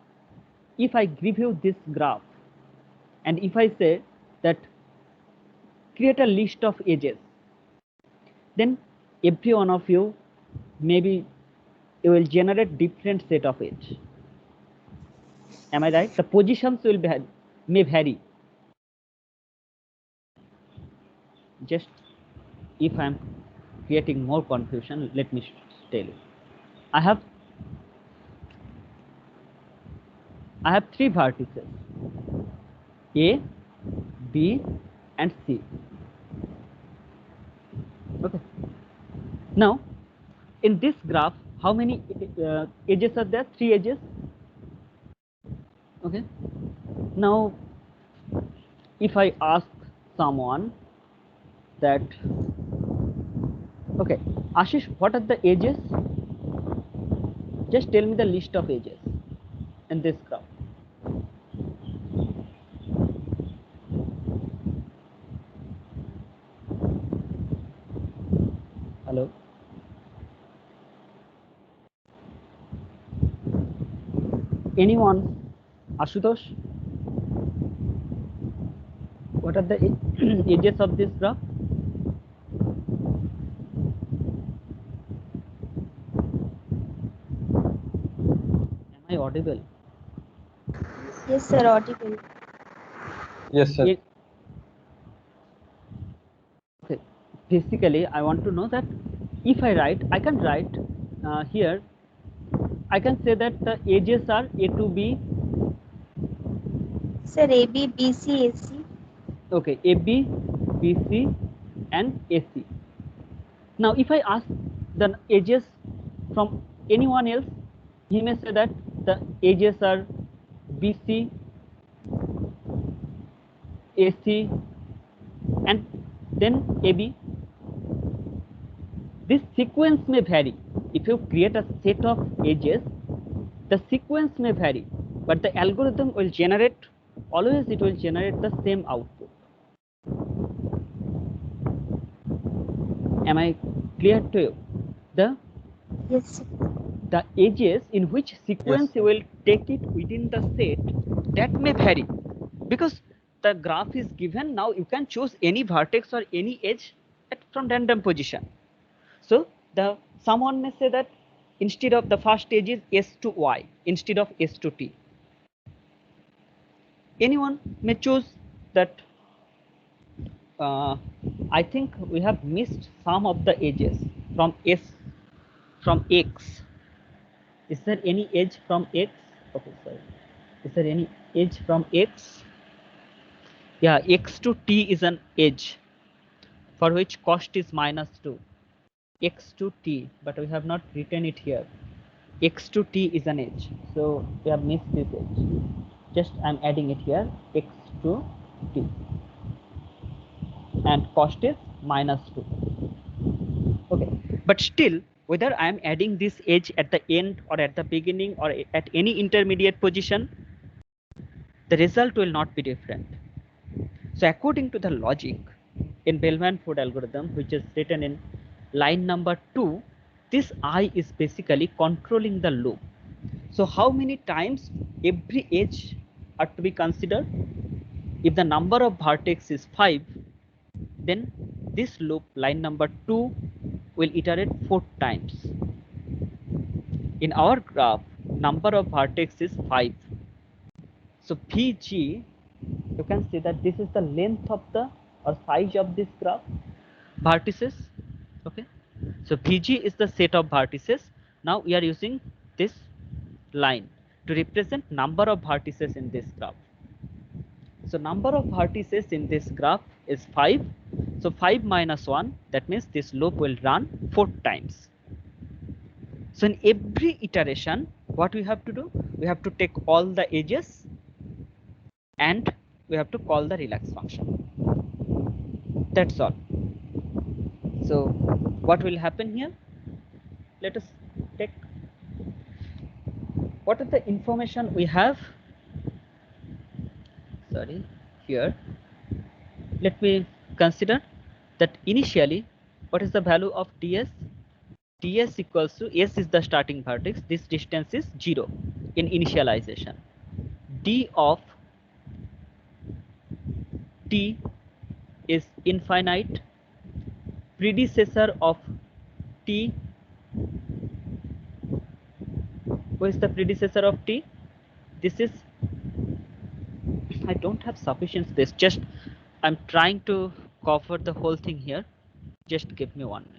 if I give you this graph, and if I say that create a list of edges, then every one of you, maybe you will generate different set of edge. Am I right? The positions will be may vary. Just if I'm creating more confusion, let me tell you. I have three vertices, A, B, and C. Okay. Now, in this graph, how many edges are there? 3 edges. Okay. Now, if I ask someone that, okay, Ashish, what are the edges? Just tell me the list of edges in this graph. Hello? Anyone? Ashutosh? What are the edges of this graph? Am I audible? Yes, sir, audible. Yes, sir. Okay. Basically, I want to know that if I can write here, I can say that the edges are A to B. Sir, AB, BC, AC. Okay, AB, BC, and AC. Now, if I ask the edges from anyone else, he may say that the edges are BC, AC, and then AB. This sequence may vary. If you create a set of edges, the sequence may vary, but the algorithm will generate, always it will generate the same output. Am I clear to you? Yes, sir. The edges in which sequence Yes. you will take it within the set, that may vary, because the graph is given. Now you can choose any vertex or any edge from random position. So someone may say that instead of the first edge is S to Y instead of S to T. Anyone may choose that. I think we have missed some of the edges from X. Is there any edge from X? Okay, sorry. Is there any edge from X? Yeah, X to T is an edge for which cost is -2. X to T, but we have not written it here. X to T is an edge, so we have missed this edge. Just I'm adding it here, X to T, and cost is -2. Okay, but still, whether I am adding this edge at the end or at the beginning or at any intermediate position, the result will not be different. So according to the logic in Bellman-Ford algorithm, which is written in line number 2, this I is basically controlling the loop. So how many times every edge are to be considered? If the number of vertex is 5, then this loop, line number 2, will iterate 4 times. In our graph, number of vertex is 5. So Vg, you can see that this is the length of the or size of this graph, vertices. Okay, so Vg is the set of vertices. Now we are using this line to represent number of vertices in this graph. So number of vertices in this graph is 5. So 5 minus 1, that means this loop will run 4 times. So in every iteration, what we have to do? We have to take all the edges and we have to call the relax function. That's all. So what will happen here? Let us take what is the information we have. Sorry, here. Let me consider that initially, what is the value of ds? ds equals to s is the starting vertex. This distance is 0 in initialization. D of t is infinite. Predecessor of t, who is the predecessor of t? This is, I don't have sufficient space, just I'm trying to cover the whole thing here. Just give me 1 minute.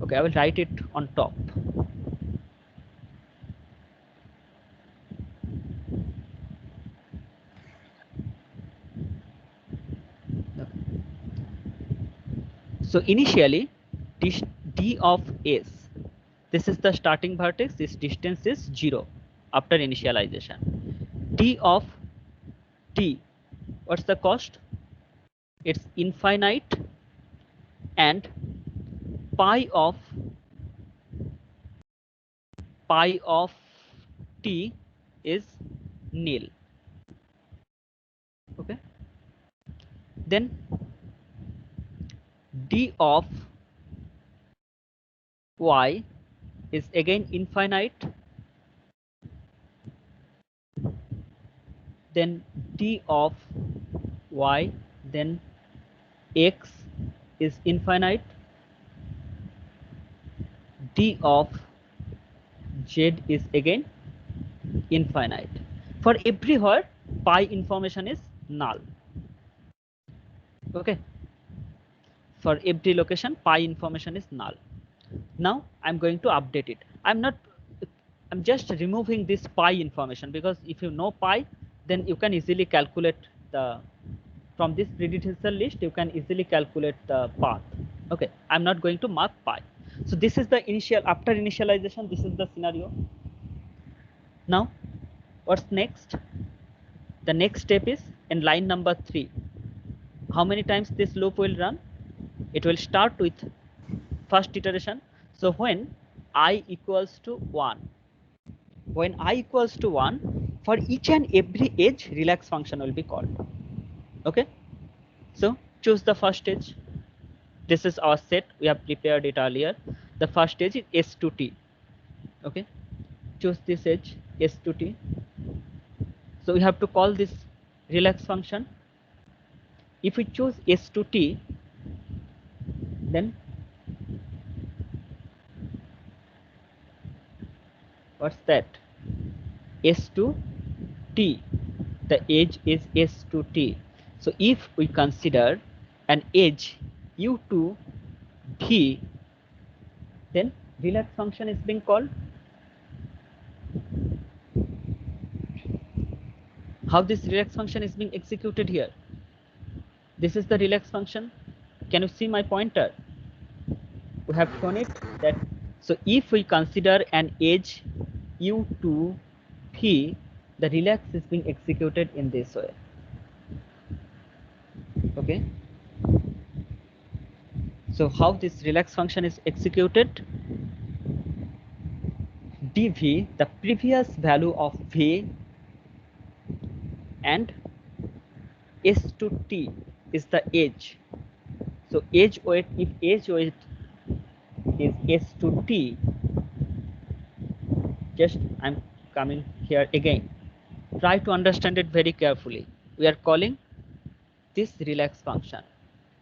Okay, I will write it on top. Okay. So initially, d of s, this is the starting vertex. This distance is 0 after initialization. D of t, what's the cost? It's infinite, and pi of t is nil. Okay, then d of y is again infinite, then d of y, then x is infinite, d of z is again infinite. For everywhere, pi information is null. Okay, for every location, pi information is null. Now I'm going to update it. I'm just removing this pi information, because if you know pi, then you can easily calculate the, from this predecessor list, you can easily calculate the path. Okay, I'm not going to mark pi. So this is the initial, after initialization, this is the scenario. Now, what's next? The next step is in line number 3. How many times this loop will run? It will start with first iteration. So when I equals to 1, when I equals to 1, for each and every edge, relax function will be called. Okay, so choose the first edge. This is our set, we have prepared it earlier. The first edge is s to t. Okay, choose this edge s to t. So we have to call this relax function. If we choose s to t, then what's that? S to t, the edge is s to t. So if we consider an edge u to v, then relax function is being called. How this relax function is being executed here? This is the relax function. Can you see my pointer? We have shown it that, so if we consider an edge u to v, the relax is being executed in this way. Okay, so how this relax function is executed? dv, the previous value of v, and s to t is the edge. So edge weight, if edge weight is s to t, just I'm coming here again. Try to understand it very carefully. We are calling this relax function.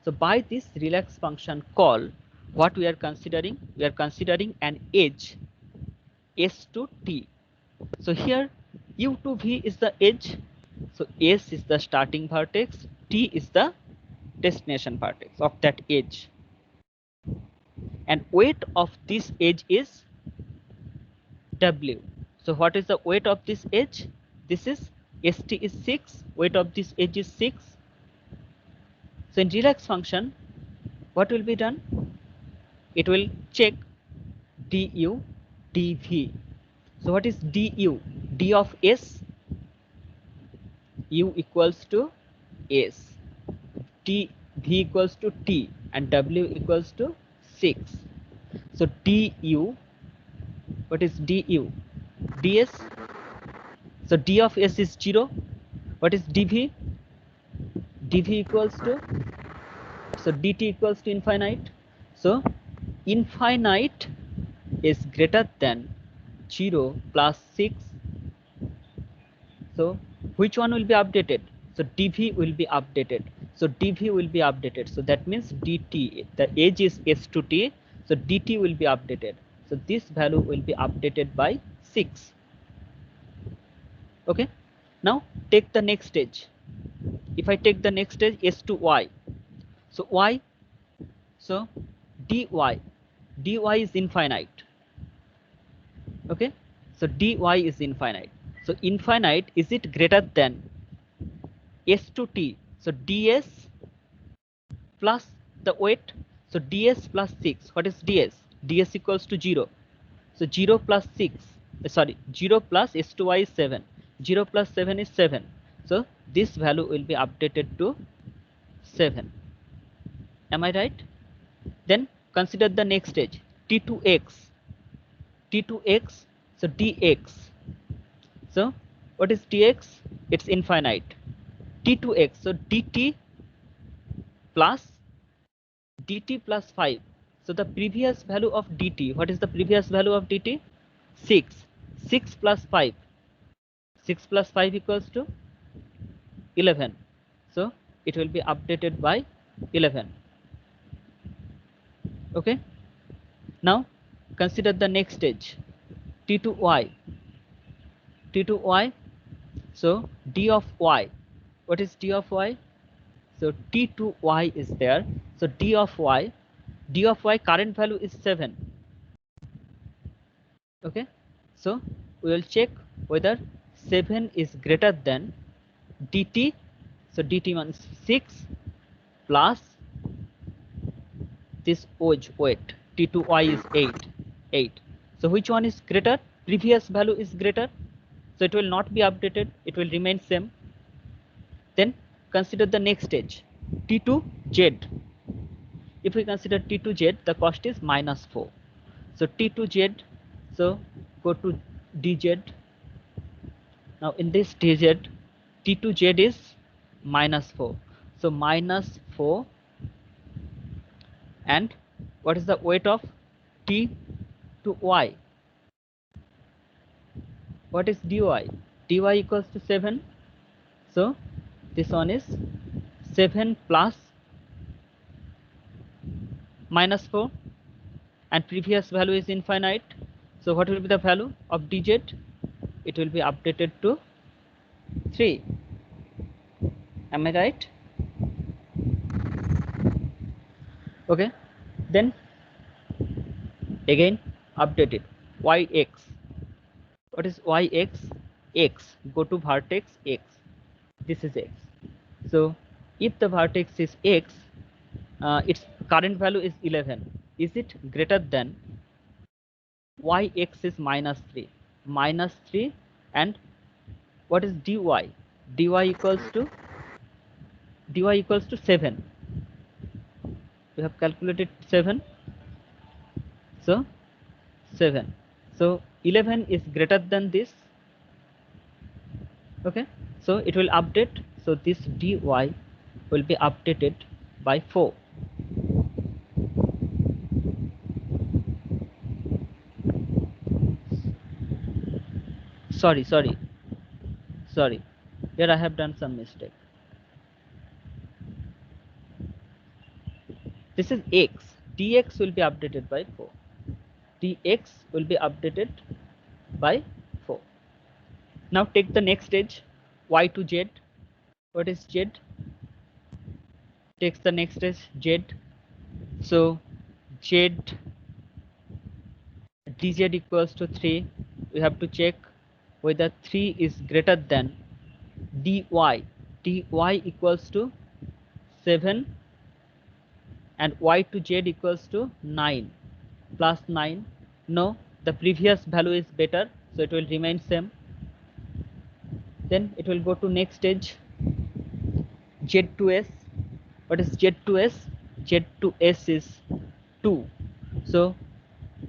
So by this relax function call, what we are considering? We are considering an edge s to t. So here u to v is the edge. So s is the starting vertex, t is the destination vertex of that edge. And weight of this edge is w. So what is the weight of this edge? This is st is 6, weight of this edge is 6. So in relax function, what will be done? It will check du dv. So what is du? d of s, u equals to s. v equals to t and w equals to 6. So du, what is du? ds. So d of s is 0. What is dv? dv equals to, so dt equals to infinite. So infinite is greater than 0 plus 6. So which one will be updated? So dv will be updated. So dv will be updated. So that means dt, the age is s to t. So dt will be updated. So this value will be updated by 6. Okay. Now take the next stage. If I take the next stage s to y. So y. So dy. dy is infinite. Okay. So dy is infinite. So infinite, is it greater than s to t? So ds plus the weight. So ds plus 6. What is ds? ds equals to 0. So 0 plus 6. Sorry, 0 plus s to y is 7. 0 plus 7 is 7. So this value will be updated to 7. Am I right? Then consider the next stage, t to x. t to x. So dx. So what is dx? It's infinite. t to x. So dt plus 5. So the previous value of dt, what is the previous value of dt? 6. 6 plus 5. 6 plus 5 equals to 11. So it will be updated by 11. Okay. Now consider the next stage, t to y. t to y. So d of y. What is d of y? So t to y is there. So d of y. d of y current value is 7. Okay. So we will check whether 7 is greater than dt. So dt means 6 plus this weight. t to y is 8. So which one is greater? Previous value is greater. So it will not be updated. It will remain same. Then consider the next stage, t to z. If we consider t to z, the cost is minus 4. So t to z. So go to dz. Now in this dz, t to z is minus 4. So minus 4. And what is the weight of t to y? What is dy? dy equals to 7. So this one is 7 plus minus 4, and previous value is infinite. So what will be the value of dz? It will be updated to 3. Am I right? Okay. Then again update it. Yx. What is yx? X. Go to vertex x. This is x. So if the vertex is x, its current value is 11. Is it greater than yx is minus 3? Minus 3. And what is dy? dy equals to 7. We have calculated 7. So 7. So 11 is greater than this. Okay. So it will update. So this dy will be updated by 4. Sorry. Here I have done some mistake. This is x. dx will be updated by 4. dx will be updated by 4. Now take the next stage, y to z. What is z? Takes the next stage, z. So z dz equals to 3. We have to check whether 3 is greater than dy. dy equals to 7 and y to z equals to 9 plus 9. No, the previous value is better, so it will remain same. Then it will go to next stage, z to s. What is Z to S? Z to S is 2. So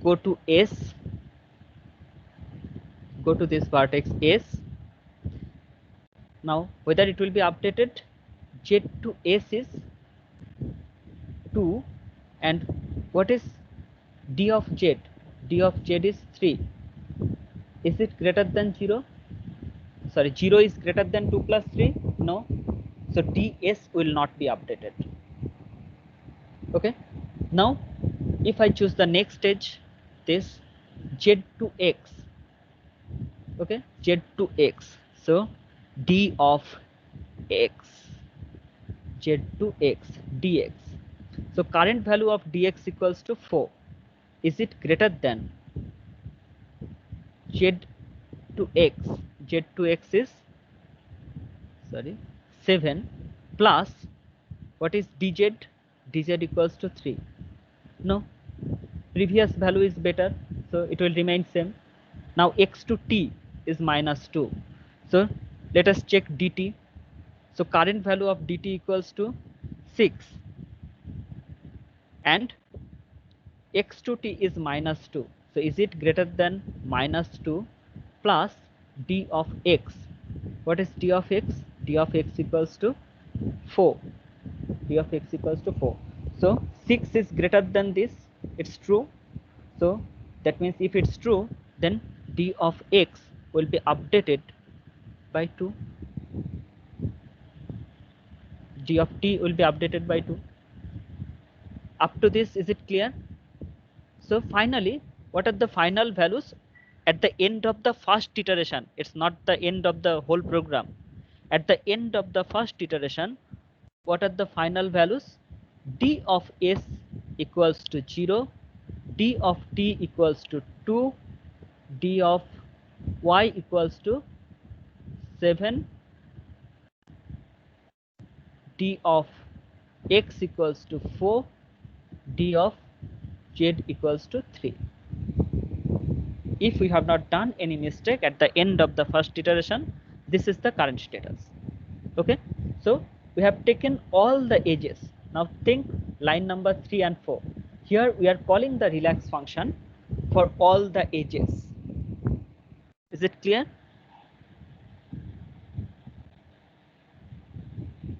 go to S, go to this vertex S. Now whether it will be updated, Z to S is 2, and what is D of Z? D of Z is 3. Is it greater than 0? Sorry, 0 is greater than 2 plus 3? No. So DS will not be updated. Okay. Now if I choose the next stage, this Z to X. Okay, Z to X. So D of X, Z to X, dx. So current value of dx equals to 4. Is it greater than Z to X? Z to X is 7 plus what is dz? Dz equals to 3. No, previous value is better, so it will remain same. Now x to t is minus 2. So let us check dt. So current value of dt equals to 6, and x to t is minus 2. So is it greater than minus 2 plus d of x? What is d of x? D of x equals to 4. D of x equals to 4. So 6 is greater than this. It's true. So that means if it's true, then d of x will be updated by 2. D of t will be updated by 2. Up to this, is it clear? So finally, what are the final values at the end of the first iteration? It's not the end of the whole program. At the end of the first iteration, what are the final values? D of s equals to 0, d of t equals to 2, d of y equals to 7, d of x equals to 4, d of z equals to 3. If we have not done any mistake at the end of the first iteration, this is the current status. Okay, so we have taken all the edges. Now think line number 3 and 4. Here we are calling the relax function for all the edges. Is it clear?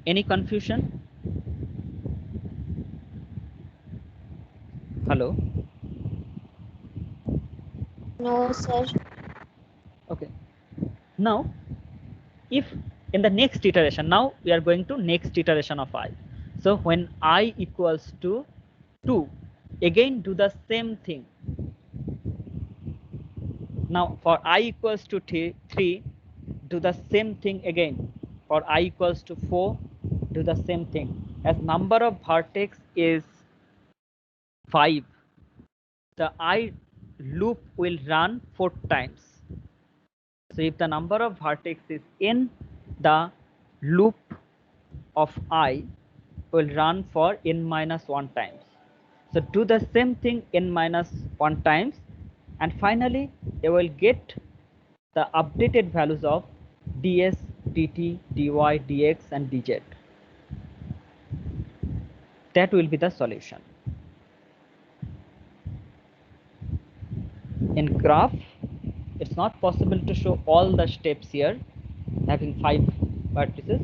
Any confusion? Hello? No, sir. Okay. Now, if in the next iteration, now we are going to next iteration of I. So when I equals to 2, again do the same thing. Now for I equals to 3, do the same thing again. For I equals to 4, do the same thing. As number of vertex is 5, the I loop will run 4 times. So if the number of vertex is n, the loop of I will run for n minus 1 times. So do the same thing n minus 1 times, and finally you will get the updated values of ds, dt, dy, dx and dz. That will be the solution. In graph, it's not possible to show all the steps here having 5 vertices.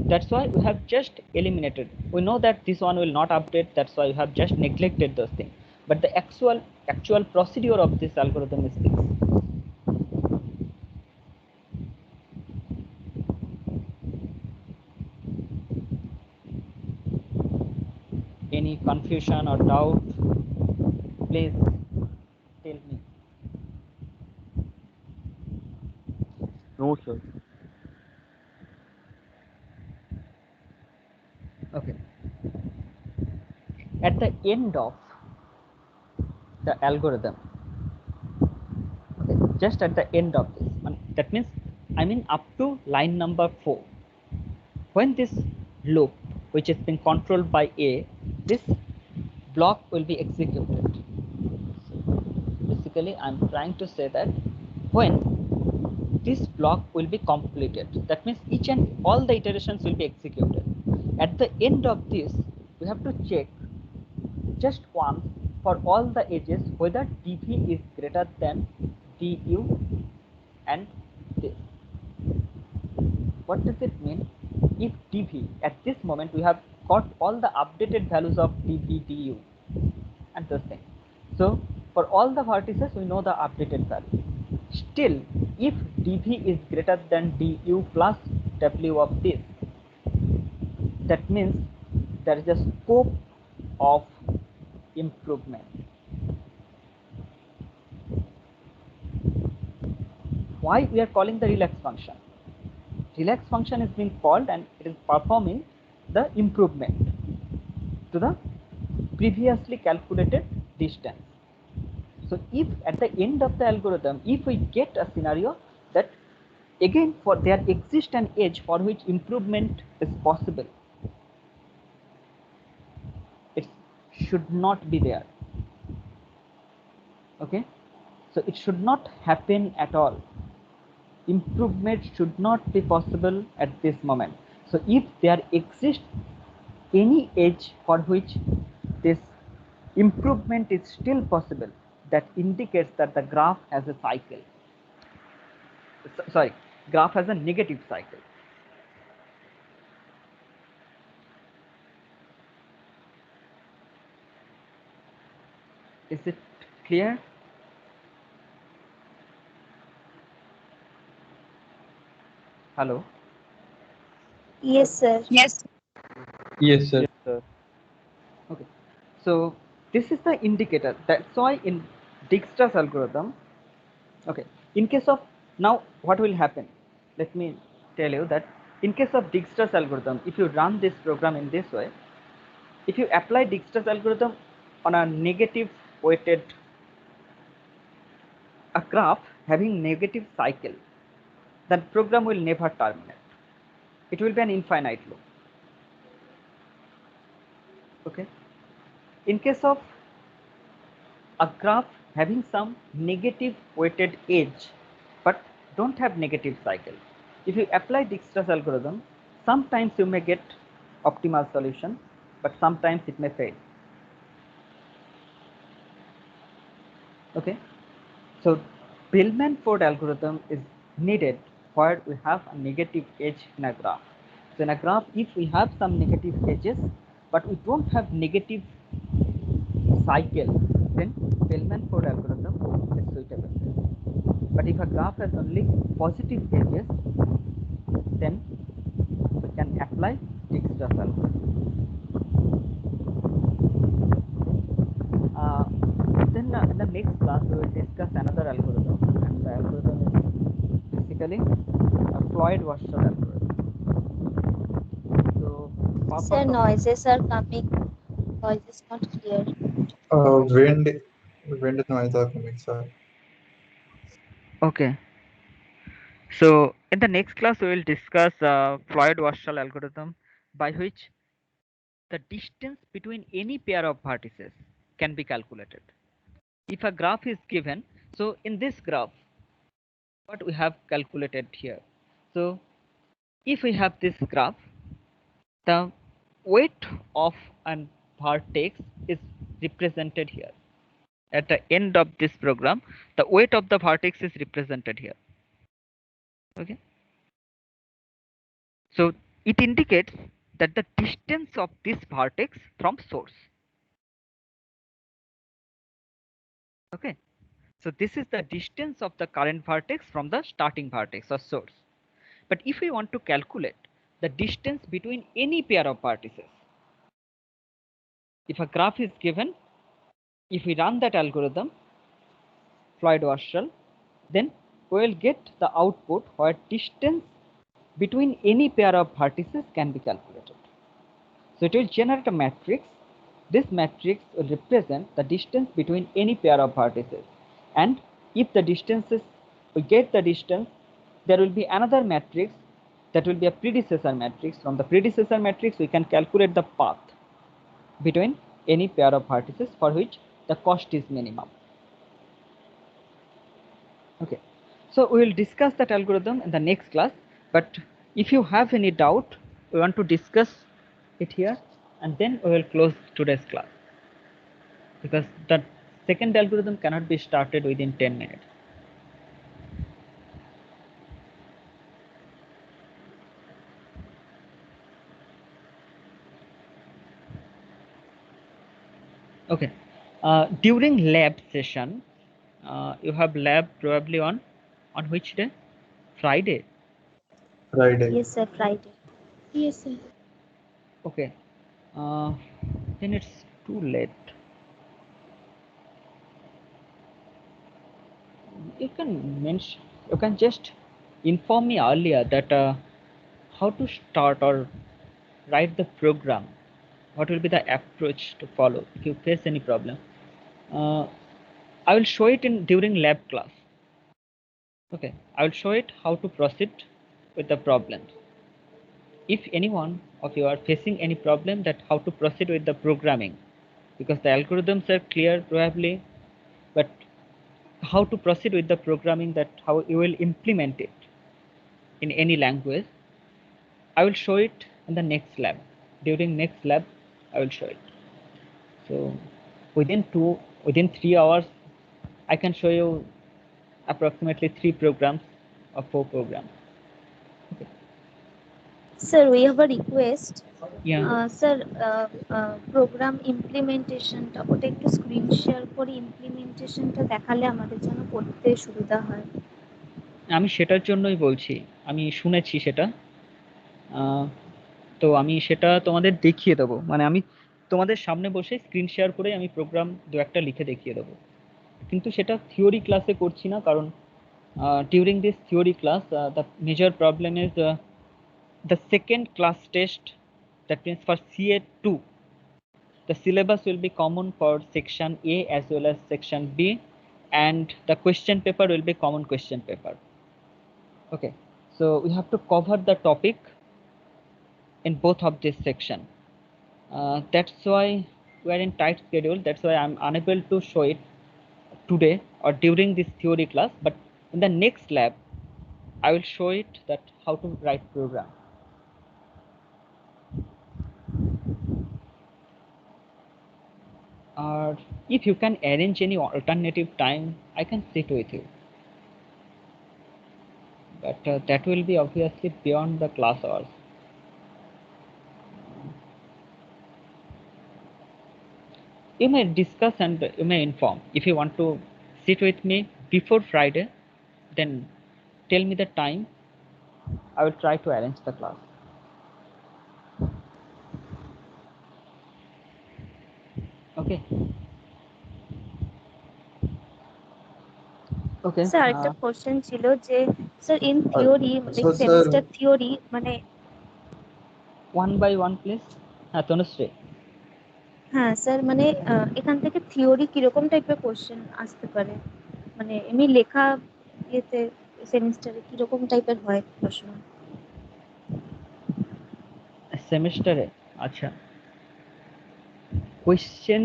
That's why we have just eliminated. We know that this one will not update, that's why we have just neglected those things. But the actual procedure of this algorithm is this. Any confusion or doubt, please tell me. No, sir. Okay. At the end of the algorithm, okay, just at the end of this, that means I mean up to line number 4, when this loop, which is being controlled by A, this block will be executed. So basically, I'm trying to say that when this block will be completed, that means each and all the iterations will be executed. at the end of this, we have to check just once for all the edges whether dv is greater than du and this. What does it mean? If dv, at this moment we have got all the updated values of dv, du and those things. So for all the vertices we know the updated value. Still, if dv is greater than du plus w of this, that means there is a scope of improvement. Why we are calling the relax function? Relax function is being called and it is performing the improvement to the previously calculated distance. So if at the end of the algorithm, if we get a scenario that again for there exists an edge for which improvement is possible, it should not be there. Okay, so it should not happen at all. Improvement should not be possible at this moment. So if there exists any edge for which this improvement is still possible, that indicates that the graph has a cycle. Sorry, graph has a negative cycle. Is it clear? Hello? Yes, sir. Yes, sir. Yes, sir. Okay, so this is the indicator. That's why in Dijkstra's algorithm, okay, in case of now what will happen, let me tell you that in case of Dijkstra's algorithm, if you run this program in this way, if you apply Dijkstra's algorithm on a negative weighted a graph having negative cycle, that program will never terminate. It will be an infinite loop. Okay, in case of a graph having some negative weighted edge but don't have negative cycle, if you apply Dijkstra's algorithm, sometimes you may get optimal solution, but sometimes it may fail. Okay, so Bellman-Ford algorithm is needed where we have a negative edge in a graph. So in a graph, if we have some negative edges but we don't have negative cycle, then Bellman-Ford algorithm is suitable. But if a graph has only positive edges, then we can apply Dijkstra's algorithm. Then in the next class we will discuss another algorithm, and the algorithm is basically a Floyd-Warshall algorithm. So Sir, noises are coming. Voice is not clear. Wind noise are coming, sir. okay. So in the next class we will discuss Floyd-Warshall algorithm, by which the distance between any pair of vertices can be calculated. If a graph is given, so in this graph, what we have calculated here. So if we have this graph, the weight of an vertex is represented here. At the end of this program, the weight of the vertex is represented here. Okay. So it indicates that the distance of this vertex from source. Okay. So this is the distance of the current vertex from the starting vertex or source. But if we want to calculate the distance between any pair of vertices, if a graph is given, if we run that algorithm, Floyd-Warshall, then we will get the output where distance between any pair of vertices can be calculated. So it will generate a matrix. This matrix will represent the distance between any pair of vertices. And if the distances, we get the distance, there will be another matrix that will be a predecessor matrix. From the predecessor matrix, we can calculate the path between any pair of vertices for which the cost is minimum. Okay, so we will discuss that algorithm in the next class, but if you have any doubt, we want to discuss it here, and then we will close today's class, because the second algorithm cannot be started within 10 minutes. Okay. During lab session, you have lab probably on which day? Friday. Friday. Yes, sir. Friday. Yes, sir. Okay. Then it's too late. You can just inform me earlier that how to start or write the program. What will be the approach to follow if you face any problem? I will show it in during lab class. Okay, I will show it how to proceed with the problems. If anyone of you are facing any problem, that how to proceed with the programming, because the algorithms are clear probably, but how to proceed with the programming, that how you will implement it in any language, I will show it in the next lab. During next lab, I will show it. So within 3 hours, I can show you approximately 3 programs or 4 programs. Okay. Sir, we have a request. Yeah. Sir, program ইমপ্লিমেন্টেশনটা ওটা একটু screen share করে ইমপ্লিমেন্টেশনটা দেখালে আমাদের জন্য করতে সুবিধা হয়। আমি সেটার জন্যই বলছি, আমি শুনেছি সেটা। তো আমি সেটা তোমাদের দেখিয়ে দেবো, মানে আমি তোমাদের সামনে বসে স্ক্রিন শেয়ার করে আমি প্রোগ্রাম দু একটা লিখে দেখিয়ে দেবো, কিন্তু সেটা থিওরি ক্লাসে করছি না, কারণ during this theory class the major problem is the second class test, that means for CA2 the syllabus will be common for section A as well as section B, and the question paper will be common question paper. Okay, so we have to cover the topic in both of this section. That's why we are in tight schedule. That's why I'm unable to show it today or during this theory class, but in the next lab I will show it that how to write program. Or if you can arrange any alternative time, I can sit with you, but that will be obviously beyond the class hours. You may discuss and you may inform. If you want to sit with me before Friday, then tell me the time. I will try to arrange the class. Okay. Okay. Sir একটা question ছিল যে sir in theory like so, sir- semester theory মানে one by one please. Tanushree, হ্যাঁ sir মানে এখান থেকে theory কিরকম টাইপের কোশ্চেন আসতে পারে, মানে এমনি লেখা ইয়েতে সেমিস্টারে কিরকম টাইপের হয় প্রশ্ন? সেমিস্টারে আচ্ছা কোয়েশ্চেন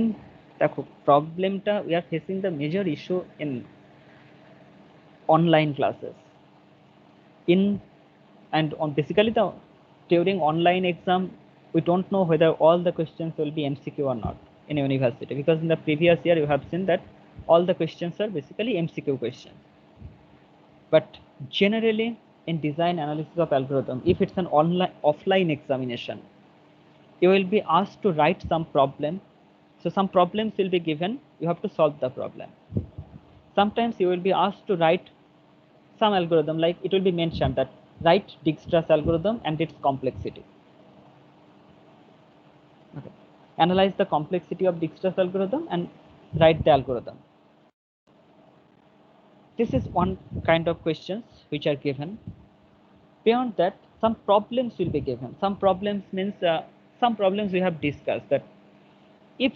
দেখো, প্রবলেমটা we are facing the major issue in online classes in and on basically the during online exam we don't know whether all the questions will be MCQ or not in university, because in the previous year you have seen that all the questions are basically MCQ questions. But generally in design analysis of algorithm, if it's an offline examination, you will be asked to write some problem. So some problems will be given, you have to solve the problem. Sometimes you will be asked to write some algorithm, like it will be mentioned that write Dijkstra's algorithm and its complexity. Okay. Analyze the complexity of Dijkstra's algorithm and write the algorithm. This is one kind of questions which are given. Beyond that, some problems will be given. Some problems means some problems we have discussed, that if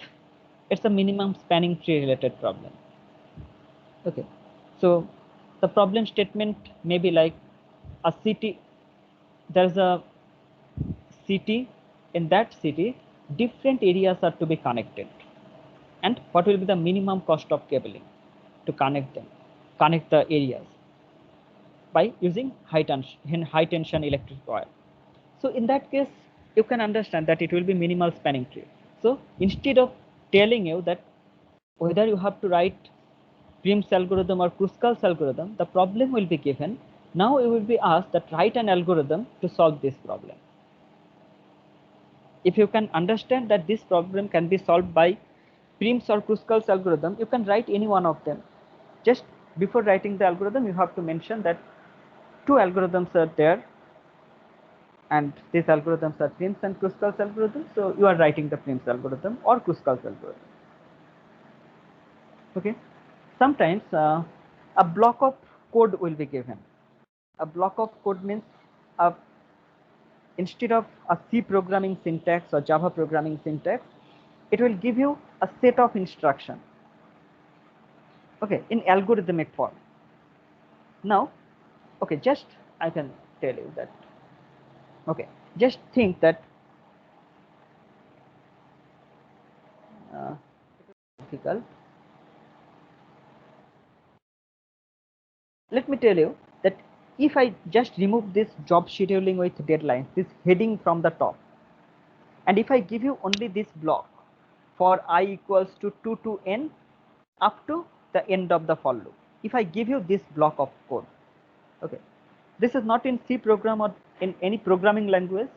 it's a minimum spanning tree related problem. Okay, so the problem statement may be like a city, there's a city, in that city different areas are to be connected, and what will be the minimum cost of cabling to connect the areas by using high tension electric wire. So in that case, you can understand that it will be minimal spanning tree. So instead of telling you that whether you have to write Prim's algorithm or Kruskal's algorithm, the problem will be given. Now you will be asked that write an algorithm to solve this problem. If you can understand that this problem can be solved by Prim's or Kruskal's algorithm, you can write any one of them. Just before writing the algorithm, you have to mention that two algorithms are there, and these algorithms are Prim's and Kruskal's algorithm. So you are writing the Prim's algorithm or Kruskal's algorithm. Okay. Sometimes a block of code will be given. A block of code means instead of a C programming syntax or Java programming syntax, it will give you a set of instructions. Okay, in algorithmic form. Now, okay, just I can tell you that. Okay, just think that difficult. Let me tell you that if I just remove this job scheduling with deadlines, this heading from the top, and if I give you only this block for I equals to 2 to n up to the end of the for loop, if I give you this block of code, okay, this is not in C program or in any programming language,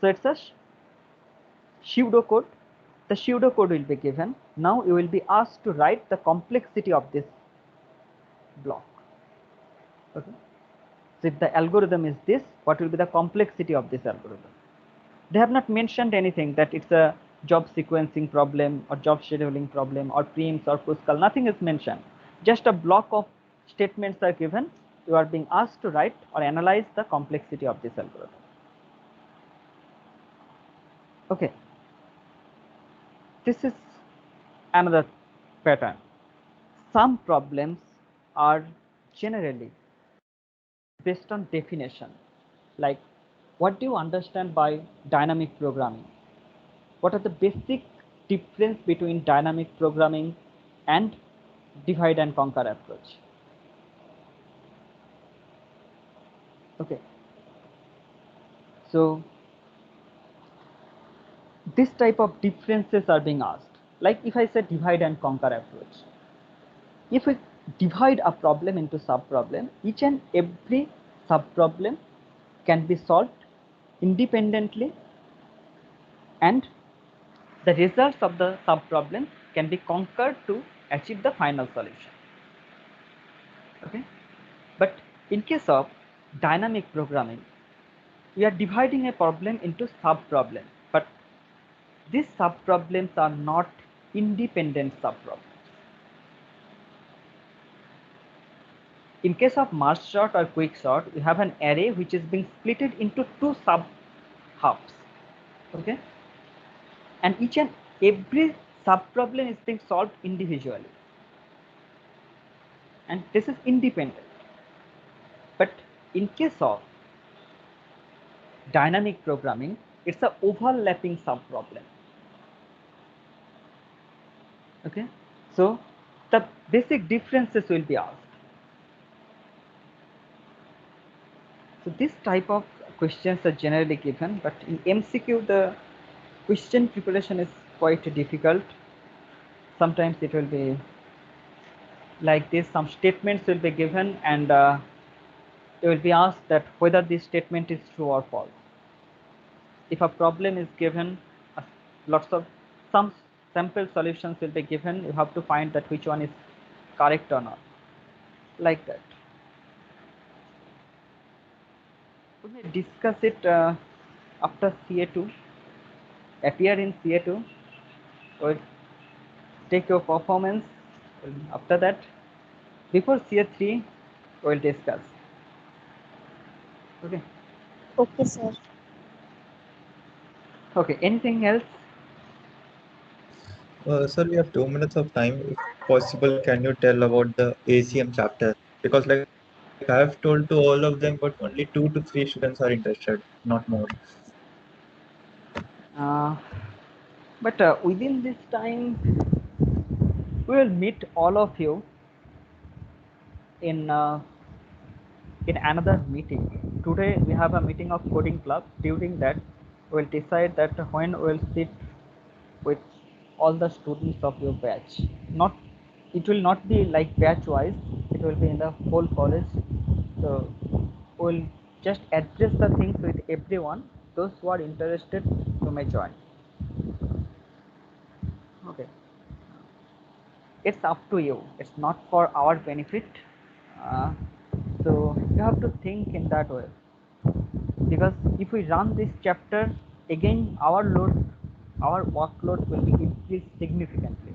so it's a pseudo code. The pseudo code will be given. Now you will be asked to write the complexity of this block. Okay. So if the algorithm is this, what will be the complexity of this algorithm? They have not mentioned anything that it's a job sequencing problem or job scheduling problem or Prim's or Kruskal. Nothing is mentioned. Just a block of statements are given. You are being asked to write or analyze the complexity of this algorithm. Okay. This is another pattern. Some problems are generally based on definition, like what do you understand by dynamic programming? What are the basic difference between dynamic programming and divide and conquer approach? Okay, so this type of differences are being asked. Like if I say divide and conquer approach, if we divide a problem into sub-problem, each and every sub-problem can be solved independently, and the results of the sub-problem can be conquered to achieve the final solution. Okay, but in case of dynamic programming, we are dividing a problem into sub-problems, but these sub-problems are not independent sub-problems. In case of merge sort or quick sort, we have an array which is being split into two sub-halves. Okay, and each and every sub-problem is being solved individually, and this is independent. But in case of dynamic programming, it's a overlapping sub-problem. Okay, so the basic differences will be asked. So this type of questions are generally given, but in MCQ the question preparation is quite difficult. Sometimes it will be like this, some statements will be given, and you will be asked that whether this statement is true or false. If a problem is given, some sample solutions will be given. You have to find that which one is correct or not, like that. We may discuss it after CA2. Appear in CA2. We'll take your performance. After that, before CA3, we'll discuss. Okay. Okay, sir. Okay. Anything else? Sir, we have 2 minutes of time. If possible, can you tell about the ACM chapter? Because like I have told to all of them, but only 2 to 3 students are interested, not more. But within this time, we will meet all of you in another meeting. Today we have a meeting of coding club. During that, we'll decide that when we'll sit with all the students of your batch. Not, it will not be like batch wise, it will be in the whole college. So we'll just address the things with everyone. Those who are interested, you may join. Okay, it's up to you, it's not for our benefit. So you have to think in that way, because if we run this chapter again, our workload will be increased significantly.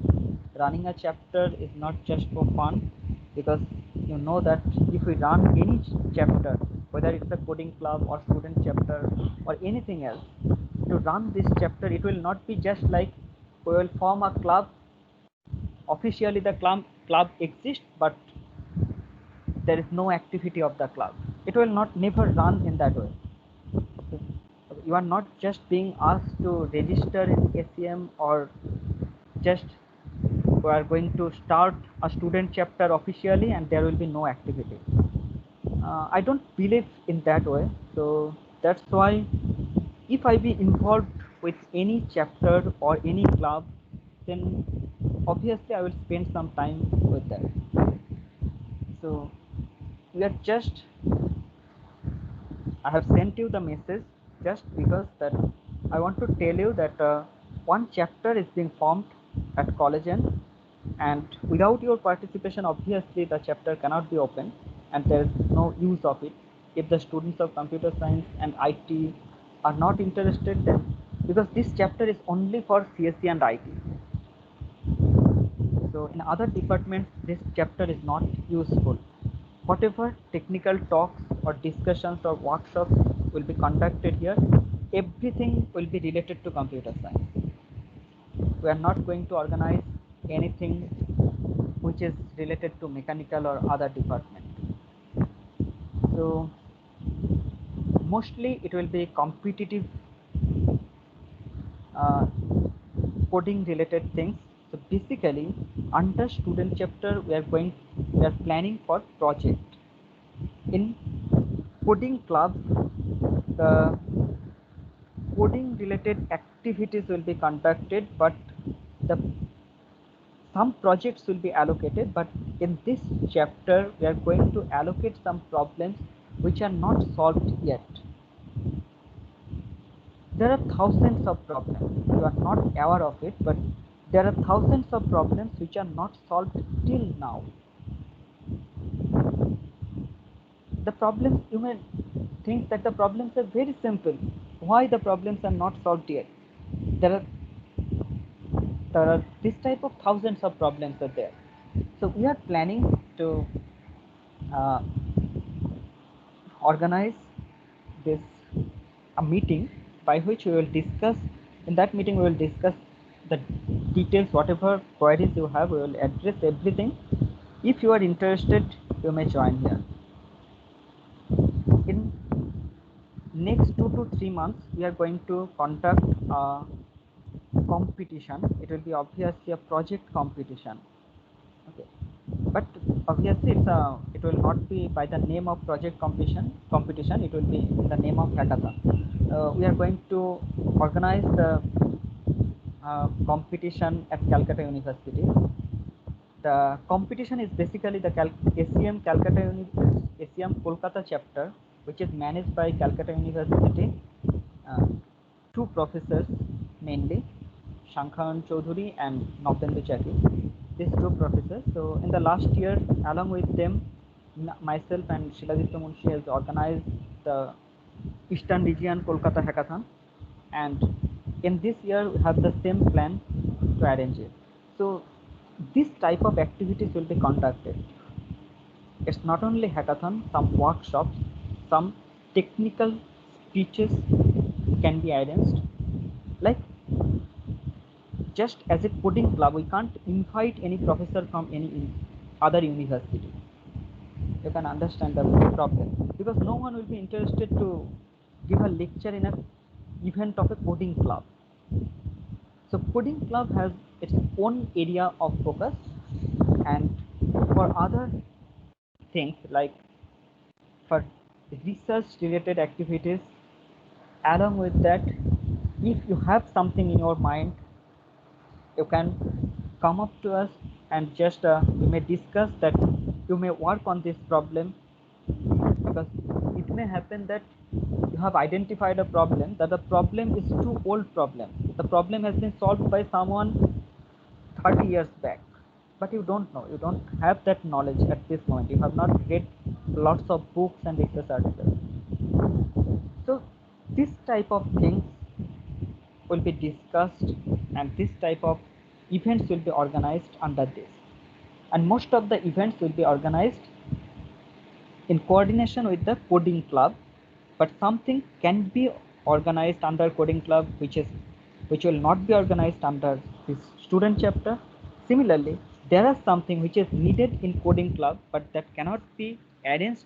Running a chapter is not just for fun, because you know that if we run any chapter, whether it's a coding club or student chapter or anything else, to run this chapter, it will not be just like we will form a club. Officially the club exists, but there is no activity of the club. It will not never run in that way. You are not just being asked to register in ACM, or just we are going to start a student chapter officially and there will be no activity. I don't believe in that way. So that's why if I be involved with any chapter or any club, then obviously I will spend some time with that. So we are just, I have sent you the message just because that I want to tell you that one chapter is being formed at Collagen, and without your participation, obviously the chapter cannot be open and there is no use of it. If the students of computer science and IT are not interested, then because this chapter is only for CSE and IT. So in other departments, this chapter is not useful. Whatever technical talks or discussions or workshops will be conducted here, everything will be related to computer science. We are not going to organize anything which is related to mechanical or other department. So mostly it will be competitive coding related things. So basically under student chapter we are planning for project. In coding club, the coding related activities will be conducted, but some projects will be allocated. But in this chapter we are going to allocate some problems which are not solved yet. There are thousands of problems, you are not aware of it, but there are thousands of problems which are not solved till now. The problems, you may think that the problems are very simple. Why the problems are not solved yet? There are this type of thousands of problems are there. So we are planning to uh, organize this a meeting by which we will discuss. In that meeting we will discuss the details, whatever queries you have, we will address everything. If you are interested, you may join here. In next 2 to 3 months we are going to conduct a competition. It will be obviously a project competition. Okay, but obviously it will not be by the name of project competition, it will be in the name of hackathon. We are going to organize the competition at Calcutta University. The competition is basically the ACM ACM Kolkata chapter, which is managed by Calcutta University. Two professors mainly, Shankhavan Choudhury and Navdendu Chaki. These two professors. So in the last year, along with them, myself and Shiladitya Munshi has organized the Eastern Region Kolkata Hackathon, and in this year we have the same plan to arrange it. So this type of activities will be conducted. It's not only hackathon, some workshops, some technical speeches can be arranged. Like just as a coding club, we can't invite any professor from any other university. You can understand the problem, because no one will be interested to give a lecture in an event of a coding club. So coding club has its own area of focus, and for other things like for research related activities, along with that if you have something in your mind, you can come up to us and just we may discuss that. You may work on this problem, because it may happen that you have identified a problem, that the problem is too old problem. The problem has been solved by someone 30 years back, but you don't know, you don't have that knowledge at this moment, you have not read lots of books and research articles. So this type of things will be discussed, and this type of events will be organized under this, and most of the events will be organized in coordination with the coding club, but something can be organized under coding club which will not be organized under this student chapter. Similarly, there is something which is needed in coding club, but that cannot be arranged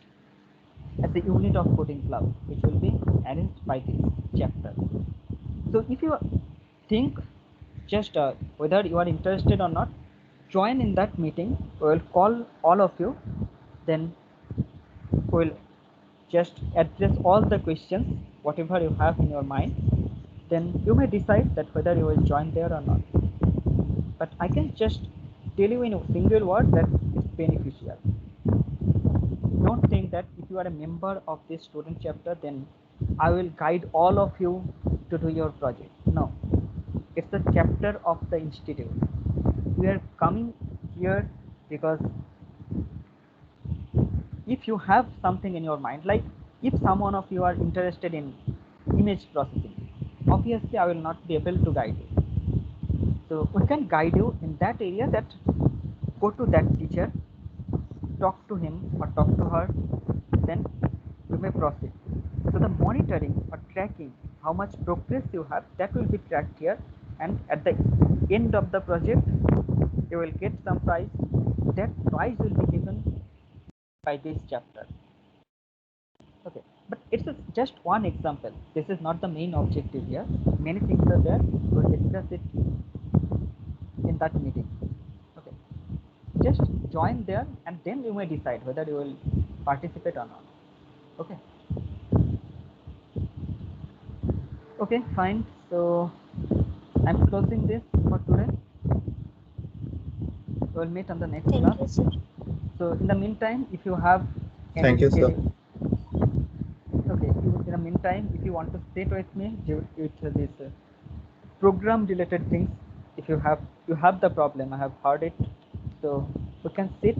as a unit of coding club, which will be arranged by this chapter. So if you think, just whether you are interested or not, join in that meeting. We will call all of you, then we will just address all the questions whatever you have in your mind. Then you may decide that whether you will join there or not. But I can just tell you in a single word that it's beneficial. Don't think that if you are a member of this student chapter, then I will guide all of you to do your project. No, it's a chapter of the institute. We are coming here because if you have something in your mind, like if someone of you are interested in image processing, obviously I will not be able to guide you. So we can guide you in that area, that go to that teacher, talk to him or talk to her, then you may proceed. So the monitoring or tracking how much progress you have, that will be tracked here, and at the end of the project you will get some prize. That prize will be given by this chapter. Okay, but it's just one example. This is not the main objective here. Many things are there. We'll discuss it in that meeting. Okay, just join there, and then you may decide whether you will participate or not. Okay. Okay, fine. So I'm closing this for today. We'll meet on the next Thank class. you, sir. So in the meantime, if you have any Thank you, sir. Okay, in the meantime, if you want to sit with me with this program related things, if you have the problem, I have heard it, so we can sit